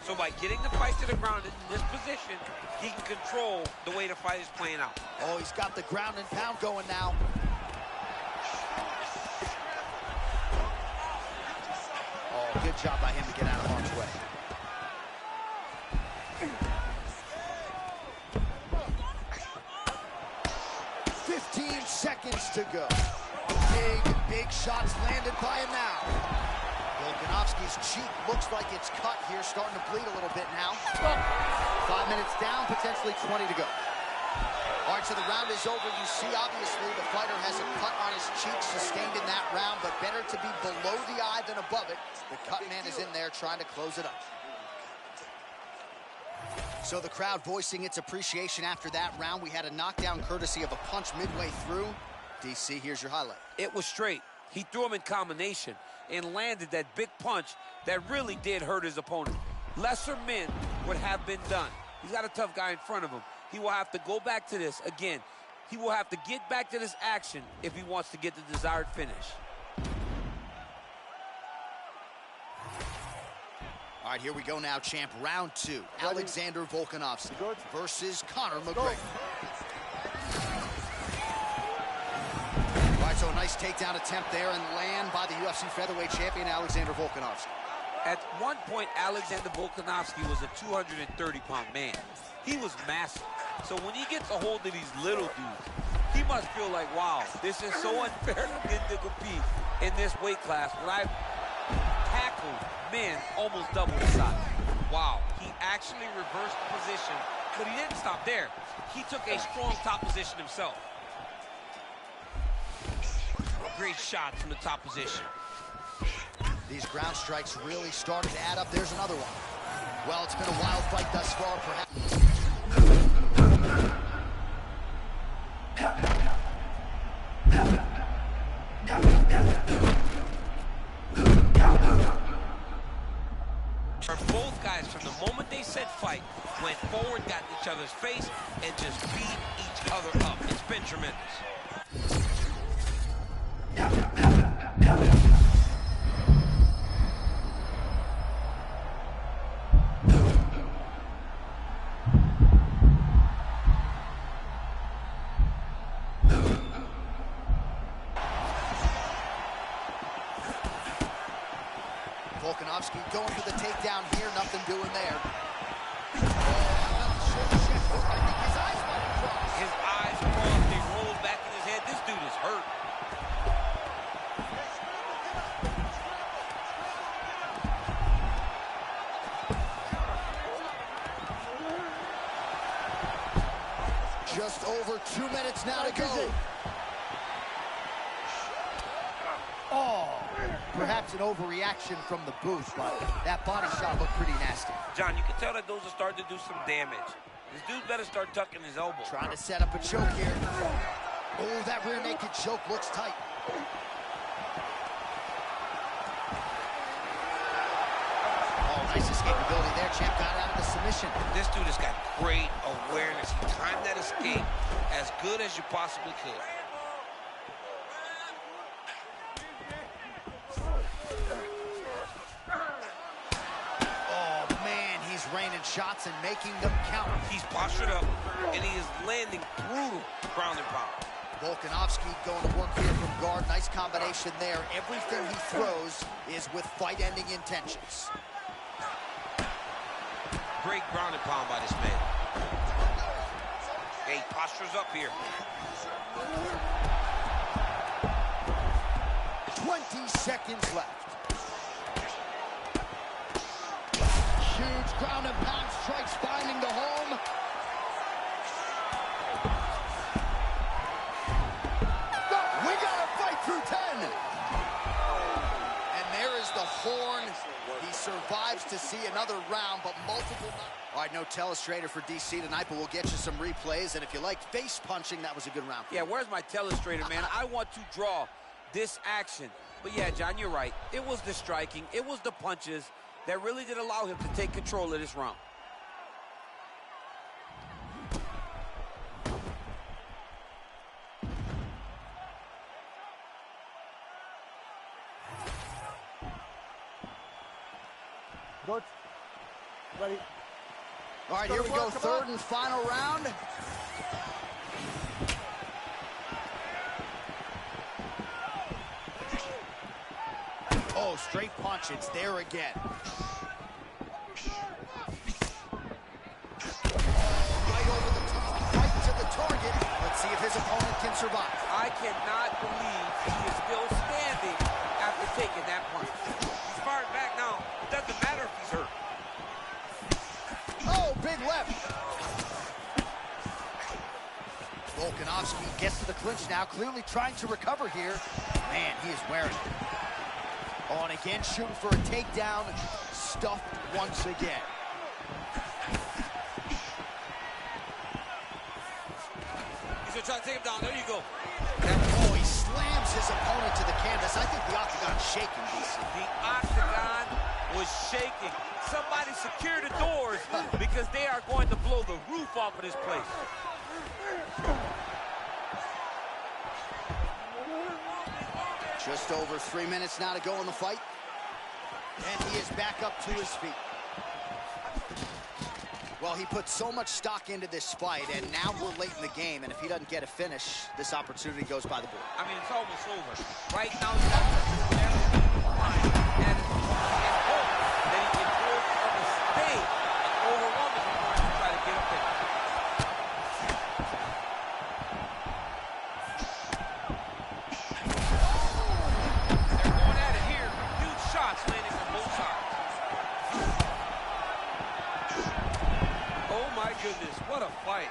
So by getting the fight to the ground in this position, he can control the way the fight is playing out. Oh, he's got the ground and pound going now. Oh, good job by him to get out of harm's way. Seconds to go. Big shots landed by him now. Volkanovski's cheek looks like it's cut here, starting to bleed a little bit now. 5 minutes down, potentially 20 to go. All right, so the round is over. You see, obviously, the fighter has a cut on his cheek sustained in that round, but better to be below the eye than above it. The cut man is in there trying to close it up. So the crowd voicing its appreciation after that round. We had a knockdown courtesy of a punch midway through. DC, here's your highlight. It was straight. He threw him in combination and landed that big punch that really did hurt his opponent. Lesser men would have been done. He's got a tough guy in front of him. He will have to go back to this again. He will have to get back to this action if he wants to get the desired finish. All right, here we go now, champ. Round 2. Alexander Volkanovski versus Conor McGregor. All right, so a nice takedown attempt there and land by the UFC featherweight champion, Alexander Volkanovski. At one point, Alexander Volkanovski was a 230-pound man. He was massive. So when he gets a hold of these little dudes, he must feel like, wow, this is so unfair to get to compete in this weight class when I've tackled men almost double the size. Wow, he actually reversed the position, but he didn't stop there. He took a strong top position himself. Great shot from the top position. These ground strikes really started to add up. There's another one. Well, it's been a wild fight thus far, perhaps. Both guys, from the moment they said fight, went forward, got in each other's face, and just beat each other up. It's been tremendous. Volkanovski going for the takedown here, nothing doing there. His eyes crossed, they rolled back in his head. This dude is hurt. Just over 2 minutes now to go. Oh, perhaps an overreaction from the booth, but that body shot looked pretty nasty. John, you can tell that those are starting to do some damage. This dude better start tucking his elbow. Trying to set up a choke here. Oh, that rear naked choke looks tight. Oh, nice escapability there. Champ got out of the submission. This dude has got great awareness. He timed that escape as good as you possibly could. Raining shots and making them count. He's postured up, and he is landing brutal ground and pound. Volkanovski going to work here from guard. Nice combination there. Everything he throws is with fight-ending intentions. Great ground and pound by this man. Hey, postures up here. 20 seconds left. Huge ground and pound strikes finding the home. We got to fight through 10. And there is the horn. He survives to see another round, but multiple. All right, no telestrator for DC tonight, but we'll get you some replays. And if you like face punching, that was a good round. Yeah, where's my telestrator, man? I want to draw this action. But yeah, John, you're right. It was the striking. It was the punches that really did allow him to take control of this round. Good. Ready. All right, here we go. Third and final round. Oh, straight punch. It's there again. Right over the top, right to the target. Let's see if his opponent can survive. I cannot believe he is still standing after taking that punch. He's firing back now. It doesn't matter if he's hurt. Oh, big left. Volkanovski gets to the clinch now, clearly trying to recover here. Man, he is wearing it. Oh, and again, shooting for a takedown. Stuffed once again. He's going to try to take him down. There you go. Oh, he slams his opponent to the canvas. I think the octagon's shaking, DC. The octagon was shaking. Somebody secure the doors because they are going to blow the roof off of this place. Just over 3 minutes now to go in the fight. And he is back up to his feet. Well, he put so much stock into this fight, and now we're late in the game, and if he doesn't get a finish, this opportunity goes by the board. I mean, it's almost over. Right now, he's got to do everything and hope that he can go on the stage and overwhelm his opponent to try to get a finish. They're going at it here. Huge shots landing from both sides. Oh, my goodness. What a fight.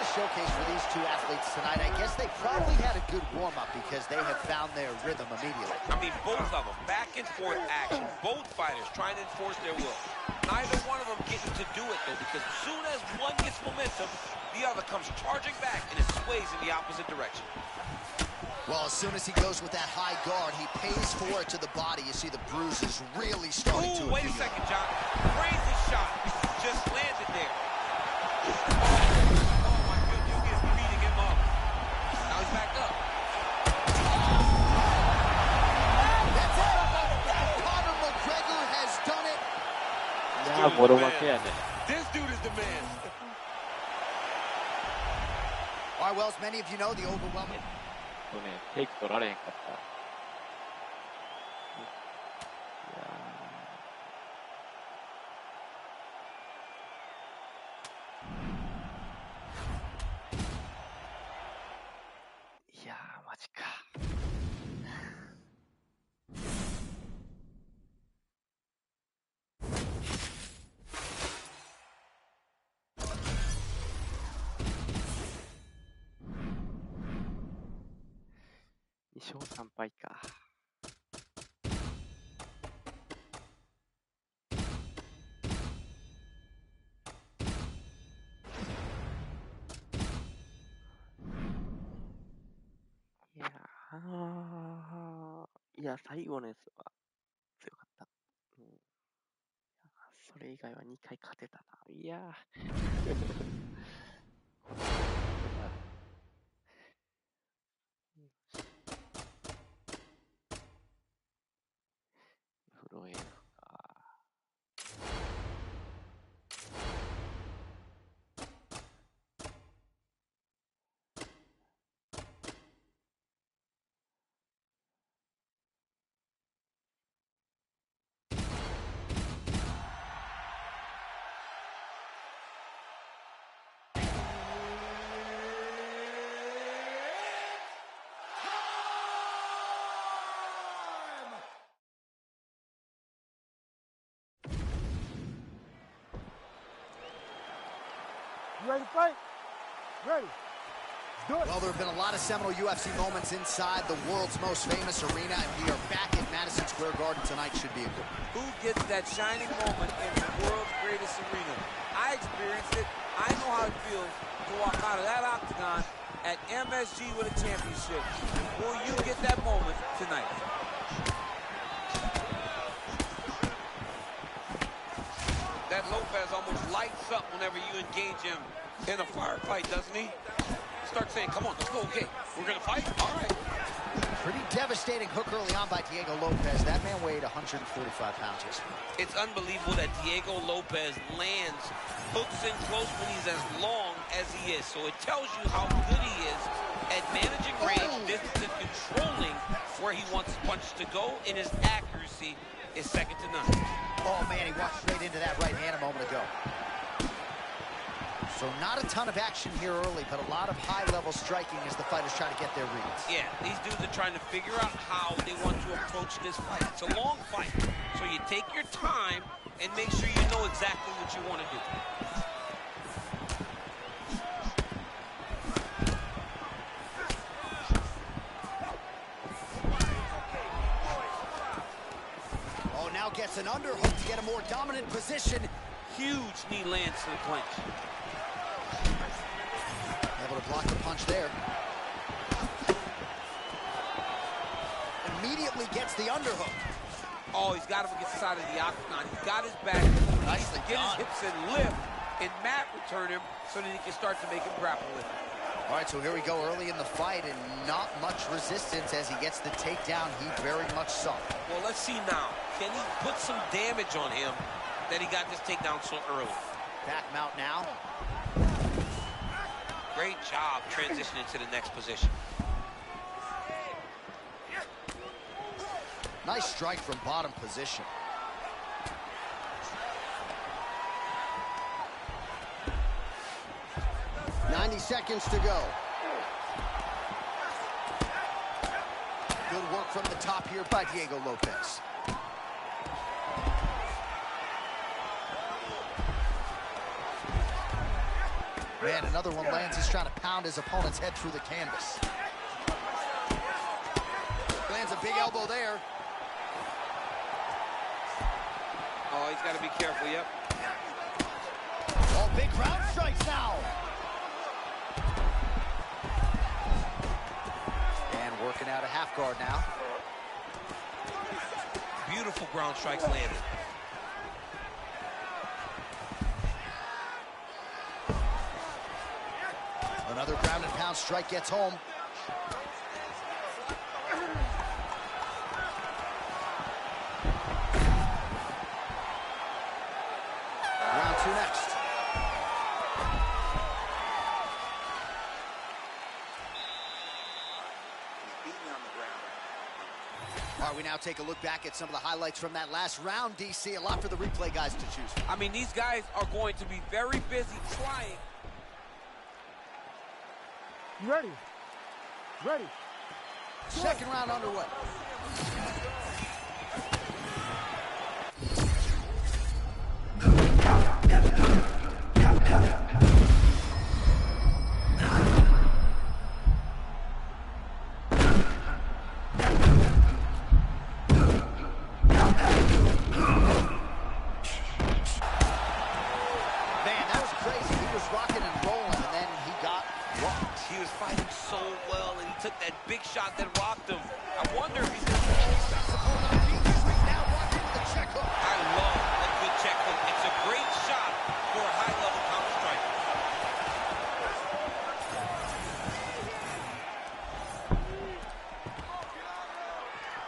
Showcase for these two athletes tonight. I guess they probably had a good warm-up because they have found their rhythm immediately. I mean, both of them, back and forth action. Both fighters trying to enforce their will. Neither one of them getting to do it, though, because as soon as one gets momentum, the other comes charging back and it sways in the opposite direction. Well, as soon as he goes with that high guard, he pays for it to the body. You see the bruises really starting to wait a second, John. Crazy shot. Just landed there. Back up. That's it. Conor McGregor has done it. This dude is the man. All right, well, as many of you know, the overwhelming. テイク取られへんかった。いやー、マジか。2勝3敗か。いや、最後のやつは強かった。それ以外は2回勝てたな。いやフロエフか。You ready to fight? Ready. Well, there have been a lot of seminal UFC moments inside the world's most famous arena, and we are back at Madison Square Garden tonight. Should be a good one. Who gets that shining moment in the world's greatest arena? I experienced it. I know how it feels to walk out of that octagon at MSG with a championship. Will you get that moment tonight? That Lopez almost lights up whenever you engage him in a firefight, doesn't he? Start saying, come on, let's go, okay. We're gonna fight, all right. Pretty devastating hook early on by Diego Lopez. That man weighed 145 pounds. It's unbelievable that Diego Lopez lands hooks in close when he's as long as he is. So it tells you how good he is at managing range, distance, and controlling where he wants his punches to go, and his accuracy is second to none. Oh, man, he walked straight into that right hand a moment ago. So not a ton of action here early, but a lot of high-level striking as the fighters try to get their reads. Yeah, these dudes are trying to figure out how they want to approach this fight. It's a long fight, so you take your time and make sure you know exactly what you want to do. Oh, now gets an underhook to get a more dominant position. Huge knee lands to the clinch. Able to block the punch there. Immediately gets the underhook. Oh, he's got him against the side of the octagon. He's got his back. Nicely Get done. his hips and lift, and Matt return him so that he can start to make him grapple with him. All right, so here we go early in the fight, and not much resistance as he gets the takedown he very much sought. Well, let's see now. Can he put some damage on him that he got this takedown so early? Back mount now. Great job transitioning to the next position. Nice strike from bottom position. .90 seconds to go. Good work from the top here by Diego Lopez. Man, another one lands. He's trying to pound his opponent's head through the canvas. Lands a big elbow there. Oh, he's got to be careful, yep. Oh, big ground strikes now. And working out a half guard now. Beautiful ground strikes landed. Another ground and pound strike gets home. Round two next. All right, we now take a look back at some of the highlights from that last round, DC. A lot for the replay guys to choose from. I mean, these guys are going to be very busy trying. You ready? Ready. Second round underway. Man, that was crazy. He was rocking and rolling, and then he got rocked. He was fighting so well, and he took that big shot that rocked him. I wonder if he's going to Now rocking with the check hook. I love a good check hook. It's a great shot for a high-level counter strike.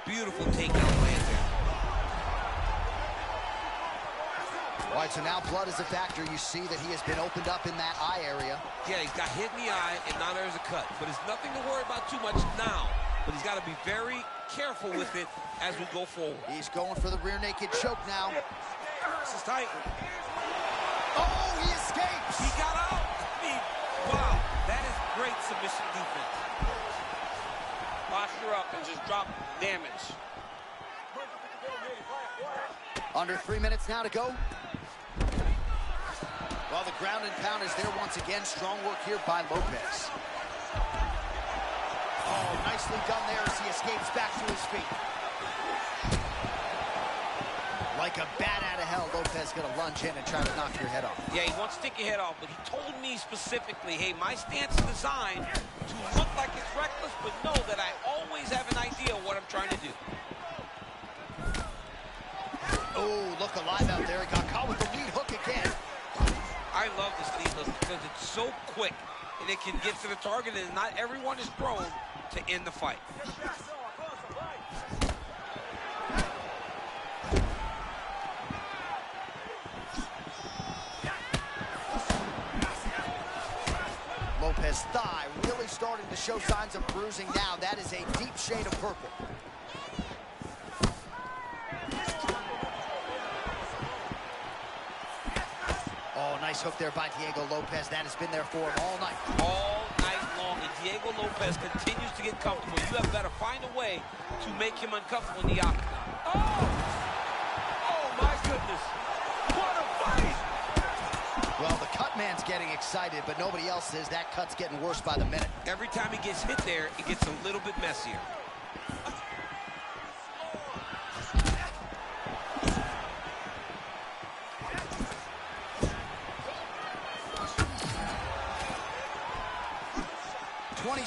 Beautiful takedown land there. All right, so now blood is a factor. You see that he has been opened up in that eye area. Yeah, he's got hit in the eye, and now there's a cut. But it's nothing to worry about too much now. But he's got to be very careful with it as we go forward. He's going for the rear naked choke now. This is tight. Oh, he escapes. He got out. I mean, wow, that is great submission defense. Posture up and just drop damage. Under 3 minutes now to go. Well, the ground and pound is there once again. Strong work here by Lopez. Oh, nicely done there as he escapes back to his feet. Like a bat out of hell, Lopez gonna lunge in and try to knock your head off. Yeah, he wants to take your head off, but he told me specifically, hey, my stance is designed to look like it's reckless, but know that I always have an idea of what I'm trying to do. Oh, look alive out there. He got caught with the lead hook again. I love this lead hook because it's so quick, and it can get to the target, and not everyone is prone to end the fight. Lopez's thigh really starting to show signs of bruising now. That is a deep shade of purple. Oh, nice hook there by Diego Lopez. That has been there for him all night. All night long, and Diego Lopez continues to get comfortable. You have got to find a way to make him uncomfortable in the octagon. Oh! Oh, my goodness. What a fight! Well, the cut man's getting excited, but nobody else is. That cut's getting worse by the minute. Every time he gets hit there, it gets a little bit messier.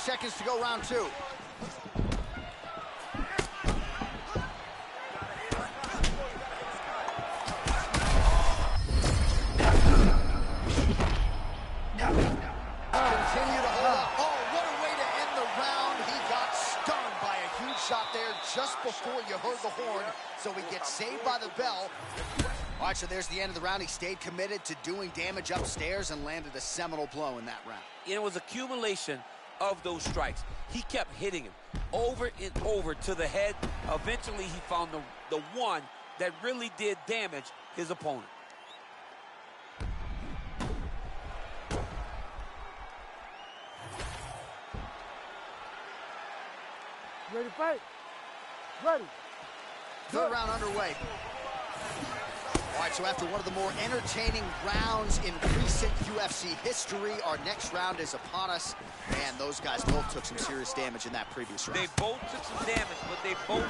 Seconds to go, round two. Continue to hold up. Oh, what a way to end the round. He got stunned by a huge shot there just before you heard the horn, so he gets saved by the bell. All right, so there's the end of the round. He stayed committed to doing damage upstairs and landed a seminal blow in that round. It was accumulation of those strikes. He kept hitting him over and over to the head. Eventually, he found the one that really did damage his opponent. Ready to fight? Ready. Third round underway. All right, so after one of the more entertaining rounds in recent UFC history, our next round is upon us. Man, those guys both took some serious damage in that previous round. They both took some damage, but they both...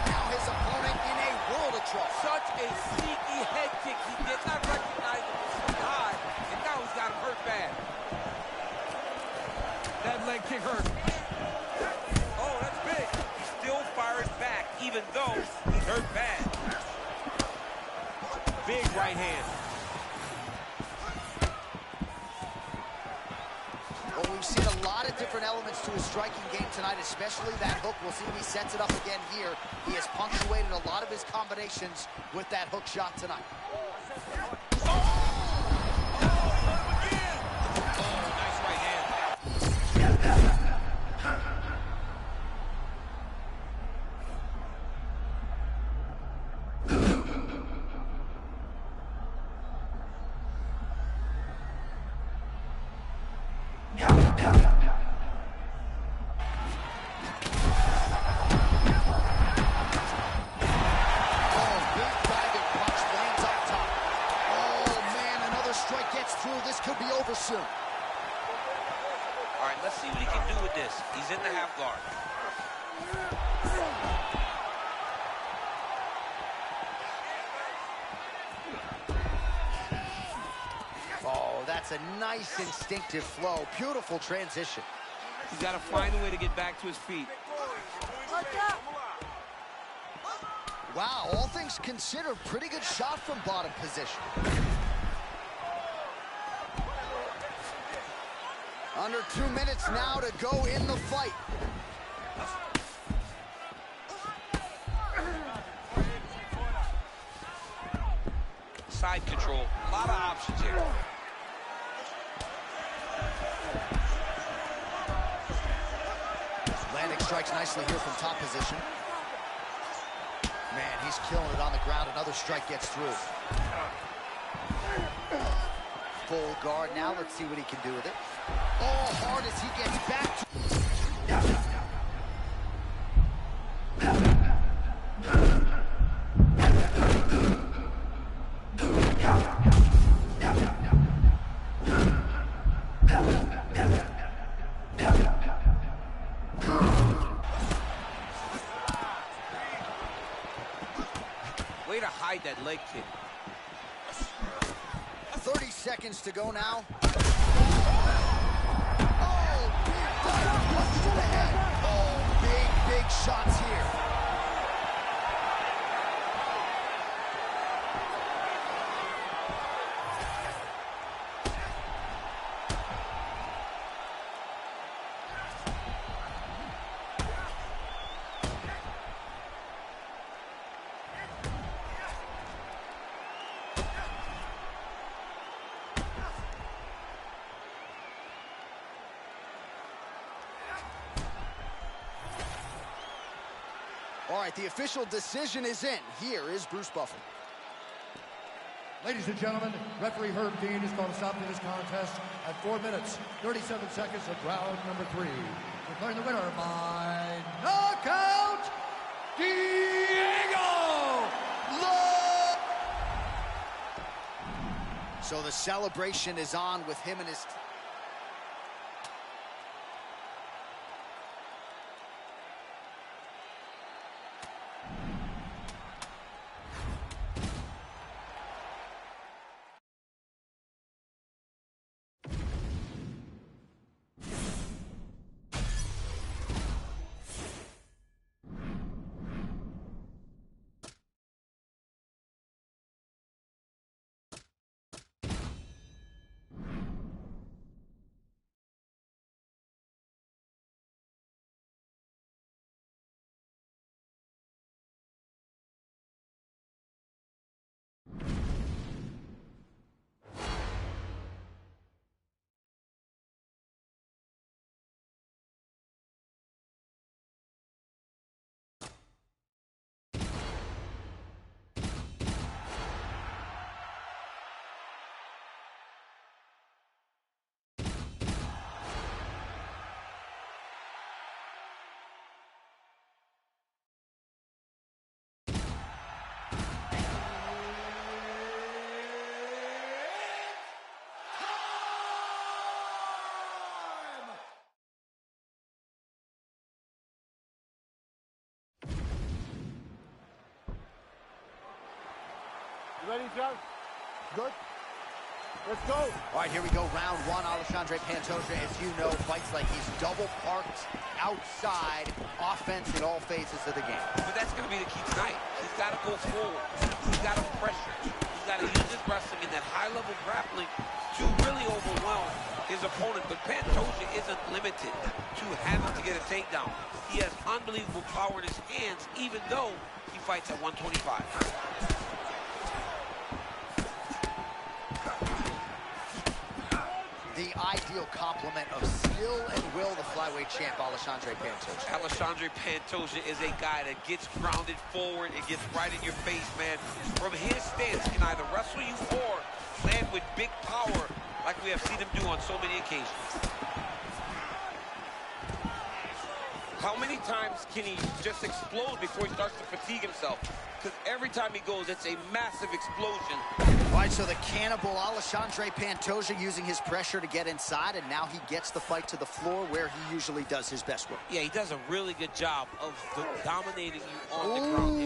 Now his opponent in a world of trouble. Such a sneaky head kick. He did not recognize it was so high, and now he's got him hurt bad. That leg kick hurt. Oh, that's big. He still fires back, even though he's hurt bad. Big right hand. Well, we've seen a lot of different elements to his striking game tonight, especially that hook. We'll see if he sets it up again here. He has punctuated a lot of his combinations with that hook shot tonight. Soon. All right, let's see what he can do with this. He's in the half guard. Oh, that's a nice instinctive flow. Beautiful transition. He's got to find a way to get back to his feet. Wow, all things considered, pretty good shot from bottom position. Under 2 minutes now to go in the fight. Side control, a lot of options here. Landing strikes nicely here from top position. Man, he's killing it on the ground. Another strike gets through. Full guard now. Let's see what he can do with it. Oh, hard as he gets back to... hide that leg kick. 30 seconds to go now. Oh, big diving punch to the head. Oh, big shots here. All right, the official decision is in. Here is Bruce Buffer. Ladies and gentlemen, referee Herb Dean is going to stop this contest at 4 minutes, 37 seconds of round number 3. Declaring the winner by knockout, Diego Love. So the celebration is on with him and his... Ready, Joe? Good? Let's go. All right, here we go. Round 1. Alexandre Pantoja, as you know, fights like he's double parked outside, offense in all phases of the game. But that's going to be the key tonight. He's got to go forward. He's got to pressure. He's got to use his wrestling in that high-level grappling to really overwhelm his opponent. But Pantoja isn't limited to having to get a takedown. He has unbelievable power in his hands, even though he fights at 125. The ideal complement of skill and will, the flyweight champ, Alexandre Pantoja. Alexandre Pantoja is a guy that gets grounded forward and gets right in your face, man. From his stance, can either wrestle you or land with big power like we have seen him do on so many occasions. How many times can he just explode before he starts to fatigue himself? Because every time he goes, it's a massive explosion. All right, so the cannibal Alexandre Pantoja using his pressure to get inside, and now he gets the fight to the floor where he usually does his best work. Yeah, he does a really good job of dominating you on the ground.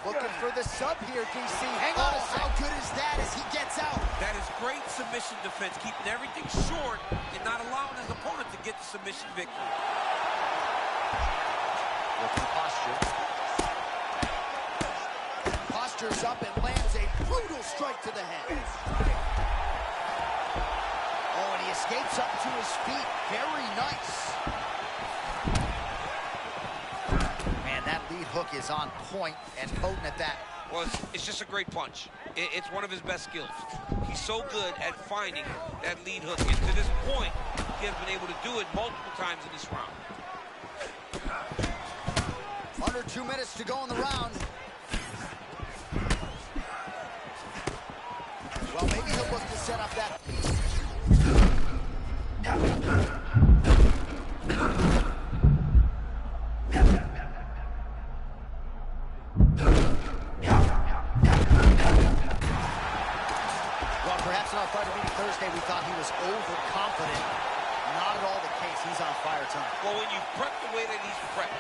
Looking for the sub here, DC. Hang on a second. How good is that as he gets out? That is great submission defense, keeping everything short and not allowing his opponent to get the submission victory. Looking posture. Posture's up and lands a brutal strike to the head. Oh, and he escapes up to his feet. Very nice. Man, that lead hook is on point and potent at that. Well, it's just a great punch. It's one of his best skills. He's so good at finding that lead hook. And to this point, he has been able to do it multiple times in this round. Under 2 minutes to go in the round. Well, maybe he'll look to set up that. Well, perhaps in our fighter meeting Thursday, we thought he was overconfident. Not at all the case. He's on fire tonight. Well, when you prep the way that he's prepped.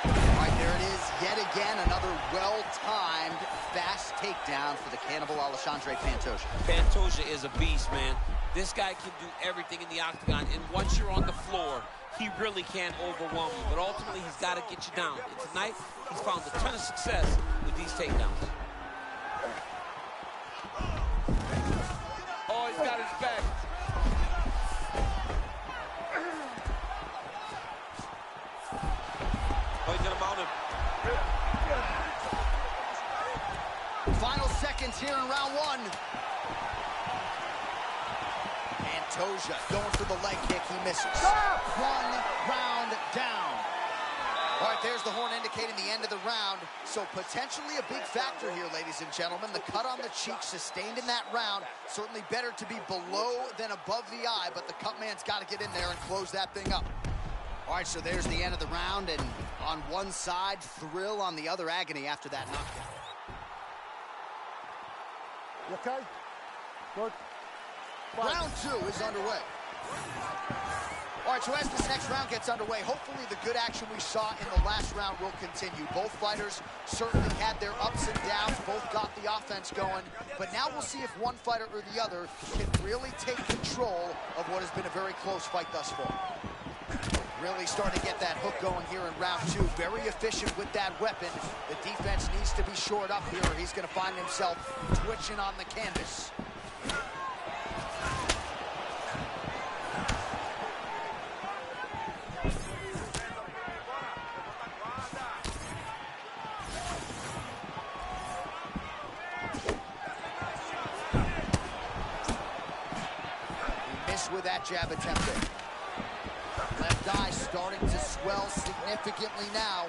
Right there There it is, yet again, another well-timed, fast takedown for the cannibal Alexandre Pantoja. Pantoja is a beast, man. This guy can do everything in the octagon, and once you're on the floor, he really can't overwhelm you. But ultimately, he's got to get you down. And tonight, he's found a ton of success with these takedowns. Oh, he's got his back. Oh, he's gonna mount him. Final seconds here in round one. Pantoja going for the leg kick, he misses. 1 round down. All right, there's the horn indicating the end of the round. So potentially a big factor here, ladies and gentlemen. The cut on the cheek sustained in that round. Certainly better to be below than above the eye, but the cut man's got to get in there and close that thing up. All right, so there's the end of the round, and on one side, thrill, on the other, agony after that knockout. You okay? Good. Round two is underway. All right, so as this next round gets underway, hopefully the good action we saw in the last round will continue. Both fighters certainly had their ups and downs, both got the offense going, but now we'll see if one fighter or the other can really take control of what has been a very close fight thus far. Really starting to get that hook going here in round two. Very efficient with that weapon. The defense needs to be shored up here, or he's going to find himself twitching on the canvas. He missed with that jab attempt there. Left eye starting to swell significantly now.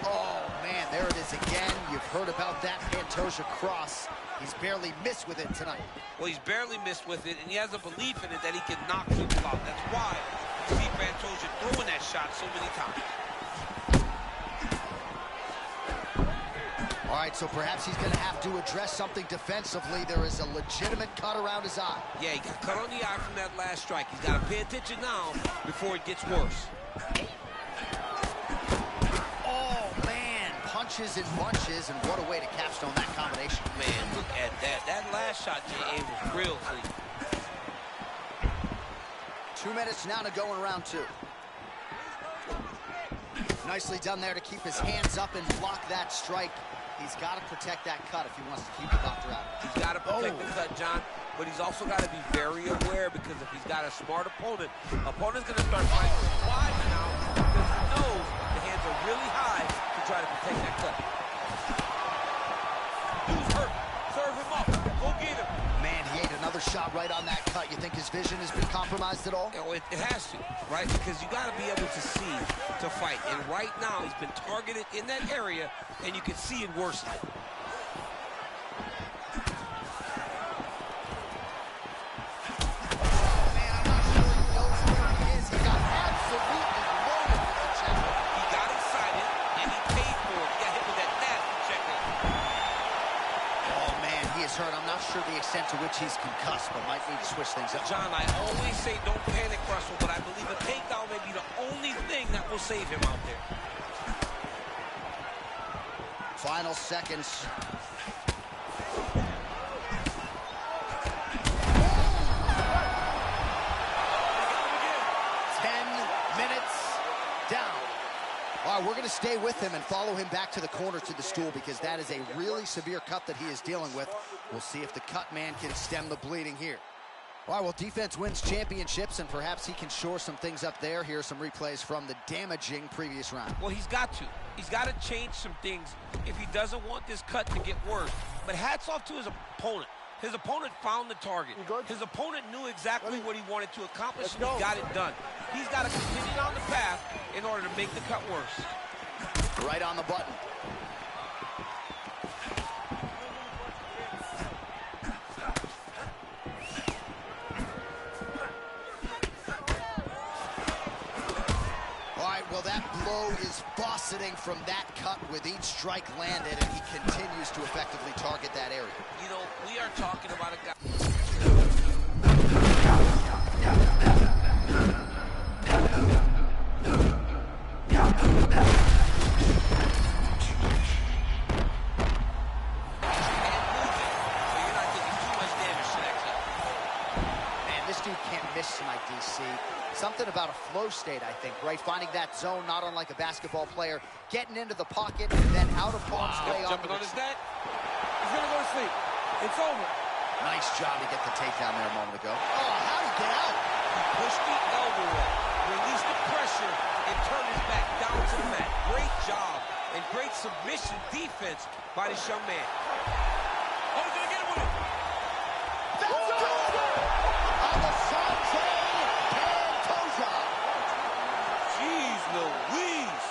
Oh, man, there it is again. You've heard about that Pantoja cross. He's barely missed with it tonight. Well, he's barely missed with it, and he has a belief in it that he can knock people out. That's why you see Pantoja throwing that shot so many times. All right, so perhaps he's going to have to address something defensively. There is a legitimate cut around his eye. Yeah, he got cut on the eye from that last strike. He's got to pay attention now before it gets worse. Oh, man, punches and bunches, and what a way to capstone that combination. Man, look at that. That last shot, J.A., was real clean. 2 minutes now to go in round two. Nicely done there to keep his hands up and block that strike. He's got to protect that cut if he wants to keep the doctor out. He's got to protect the cut, John, but he's also got to be very aware, because if he's got a smart opponent's going to start fighting wide now because he knows the hands are really high to try to protect that cut. Dude's hurt. Serve him up. Go get him. Man, he ate another shot right on that cut. You think his vision has been compromised at all? You know, it has to, right? Because you got to be able to see to fight. And right now, he's been targeted in that area, and you can see it worsening. Man, I'm not sure he knows where he is. He got absolutely loaded with that check. He got excited, and he paid for it. He got hit with that nasty checker. Oh, man, he is hurt. I'm not sure the extent to which he's concussed, but might need to switch things up. John, I always say don't panic wrestle, but I believe a takedown may be the only thing that will save him out there. Final seconds. All right, we're going to stay with him and follow him back to the corner to the stool, because that is a really severe cut that he is dealing with. We'll see if the cut man can stem the bleeding here. All right, well, defense wins championships, and perhaps he can shore some things up there. Here are some replays from the damaging previous round. Well, he's got to. He's got to change some things if he doesn't want this cut to get worse. But hats off to his opponent. His opponent found the target. His opponent knew exactly what he wanted to accomplish, and he got it done. He's got to continue down the path in order to make the cut worse. Right on the button. elbow is fauceting from that cut with each strike landed, and he continues to effectively target that area. You know, we are talking about a guy. Tonight, DC. Something about a flow state, I think, right? Finding that zone, not unlike a basketball player, getting into the pocket, and then out of harm's way. Jumping on his net. He's going to go to sleep. It's over. Nice job to get the takedown there a moment ago. Oh, how'd he get out? He pushed the elbow up, released the pressure, and turned his back down to the mat. Great job and great submission defense by this young man. Oh, he's going to get it with it. That's over! Jeez Louise.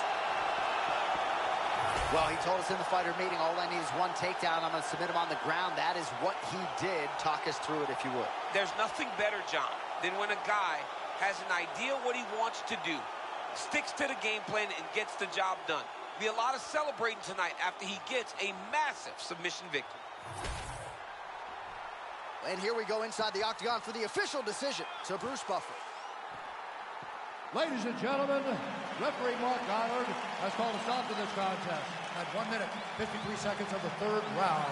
Well, he told us in the fighter meeting, all I need is one takedown. I'm going to submit him on the ground. That is what he did. Talk us through it, if you would. There's nothing better, John, than when a guy has an idea what he wants to do, sticks to the game plan, and gets the job done. Be a lot of celebrating tonight after he gets a massive submission victory. And here we go inside the octagon for the official decision to Bruce Buffer. Ladies and gentlemen, referee Mark Goddard has called a stop to this contest at 1 minute, 53 seconds of the third round,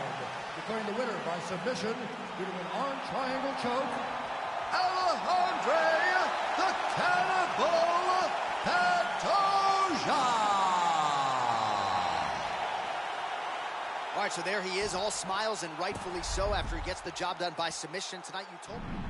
declaring the winner by submission due to an arm triangle choke, Alejandro the Cannibal Pantoja. All right, so there he is, all smiles, and rightfully so after he gets the job done by submission tonight. You told me.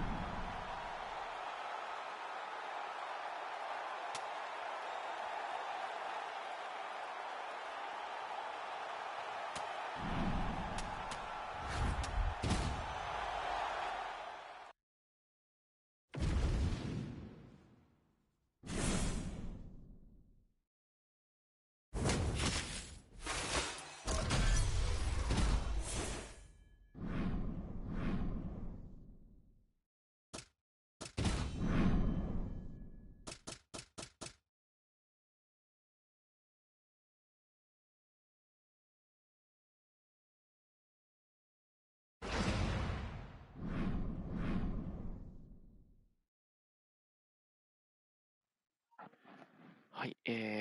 はい、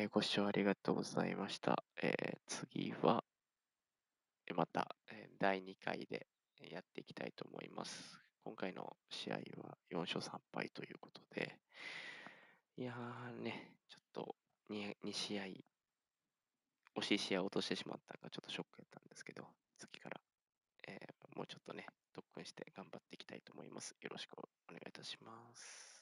ご視聴ありがとうございました。次は、また、第2回でやっていきたいと思います。今回の試合は4勝3敗ということで、いやーね、ちょっと 2試合、惜しい試合を落としてしまったのがちょっとショックやったんですけど、次から、もうちょっとね、特訓して頑張っていきたいと思います。よろしくお願いいたします。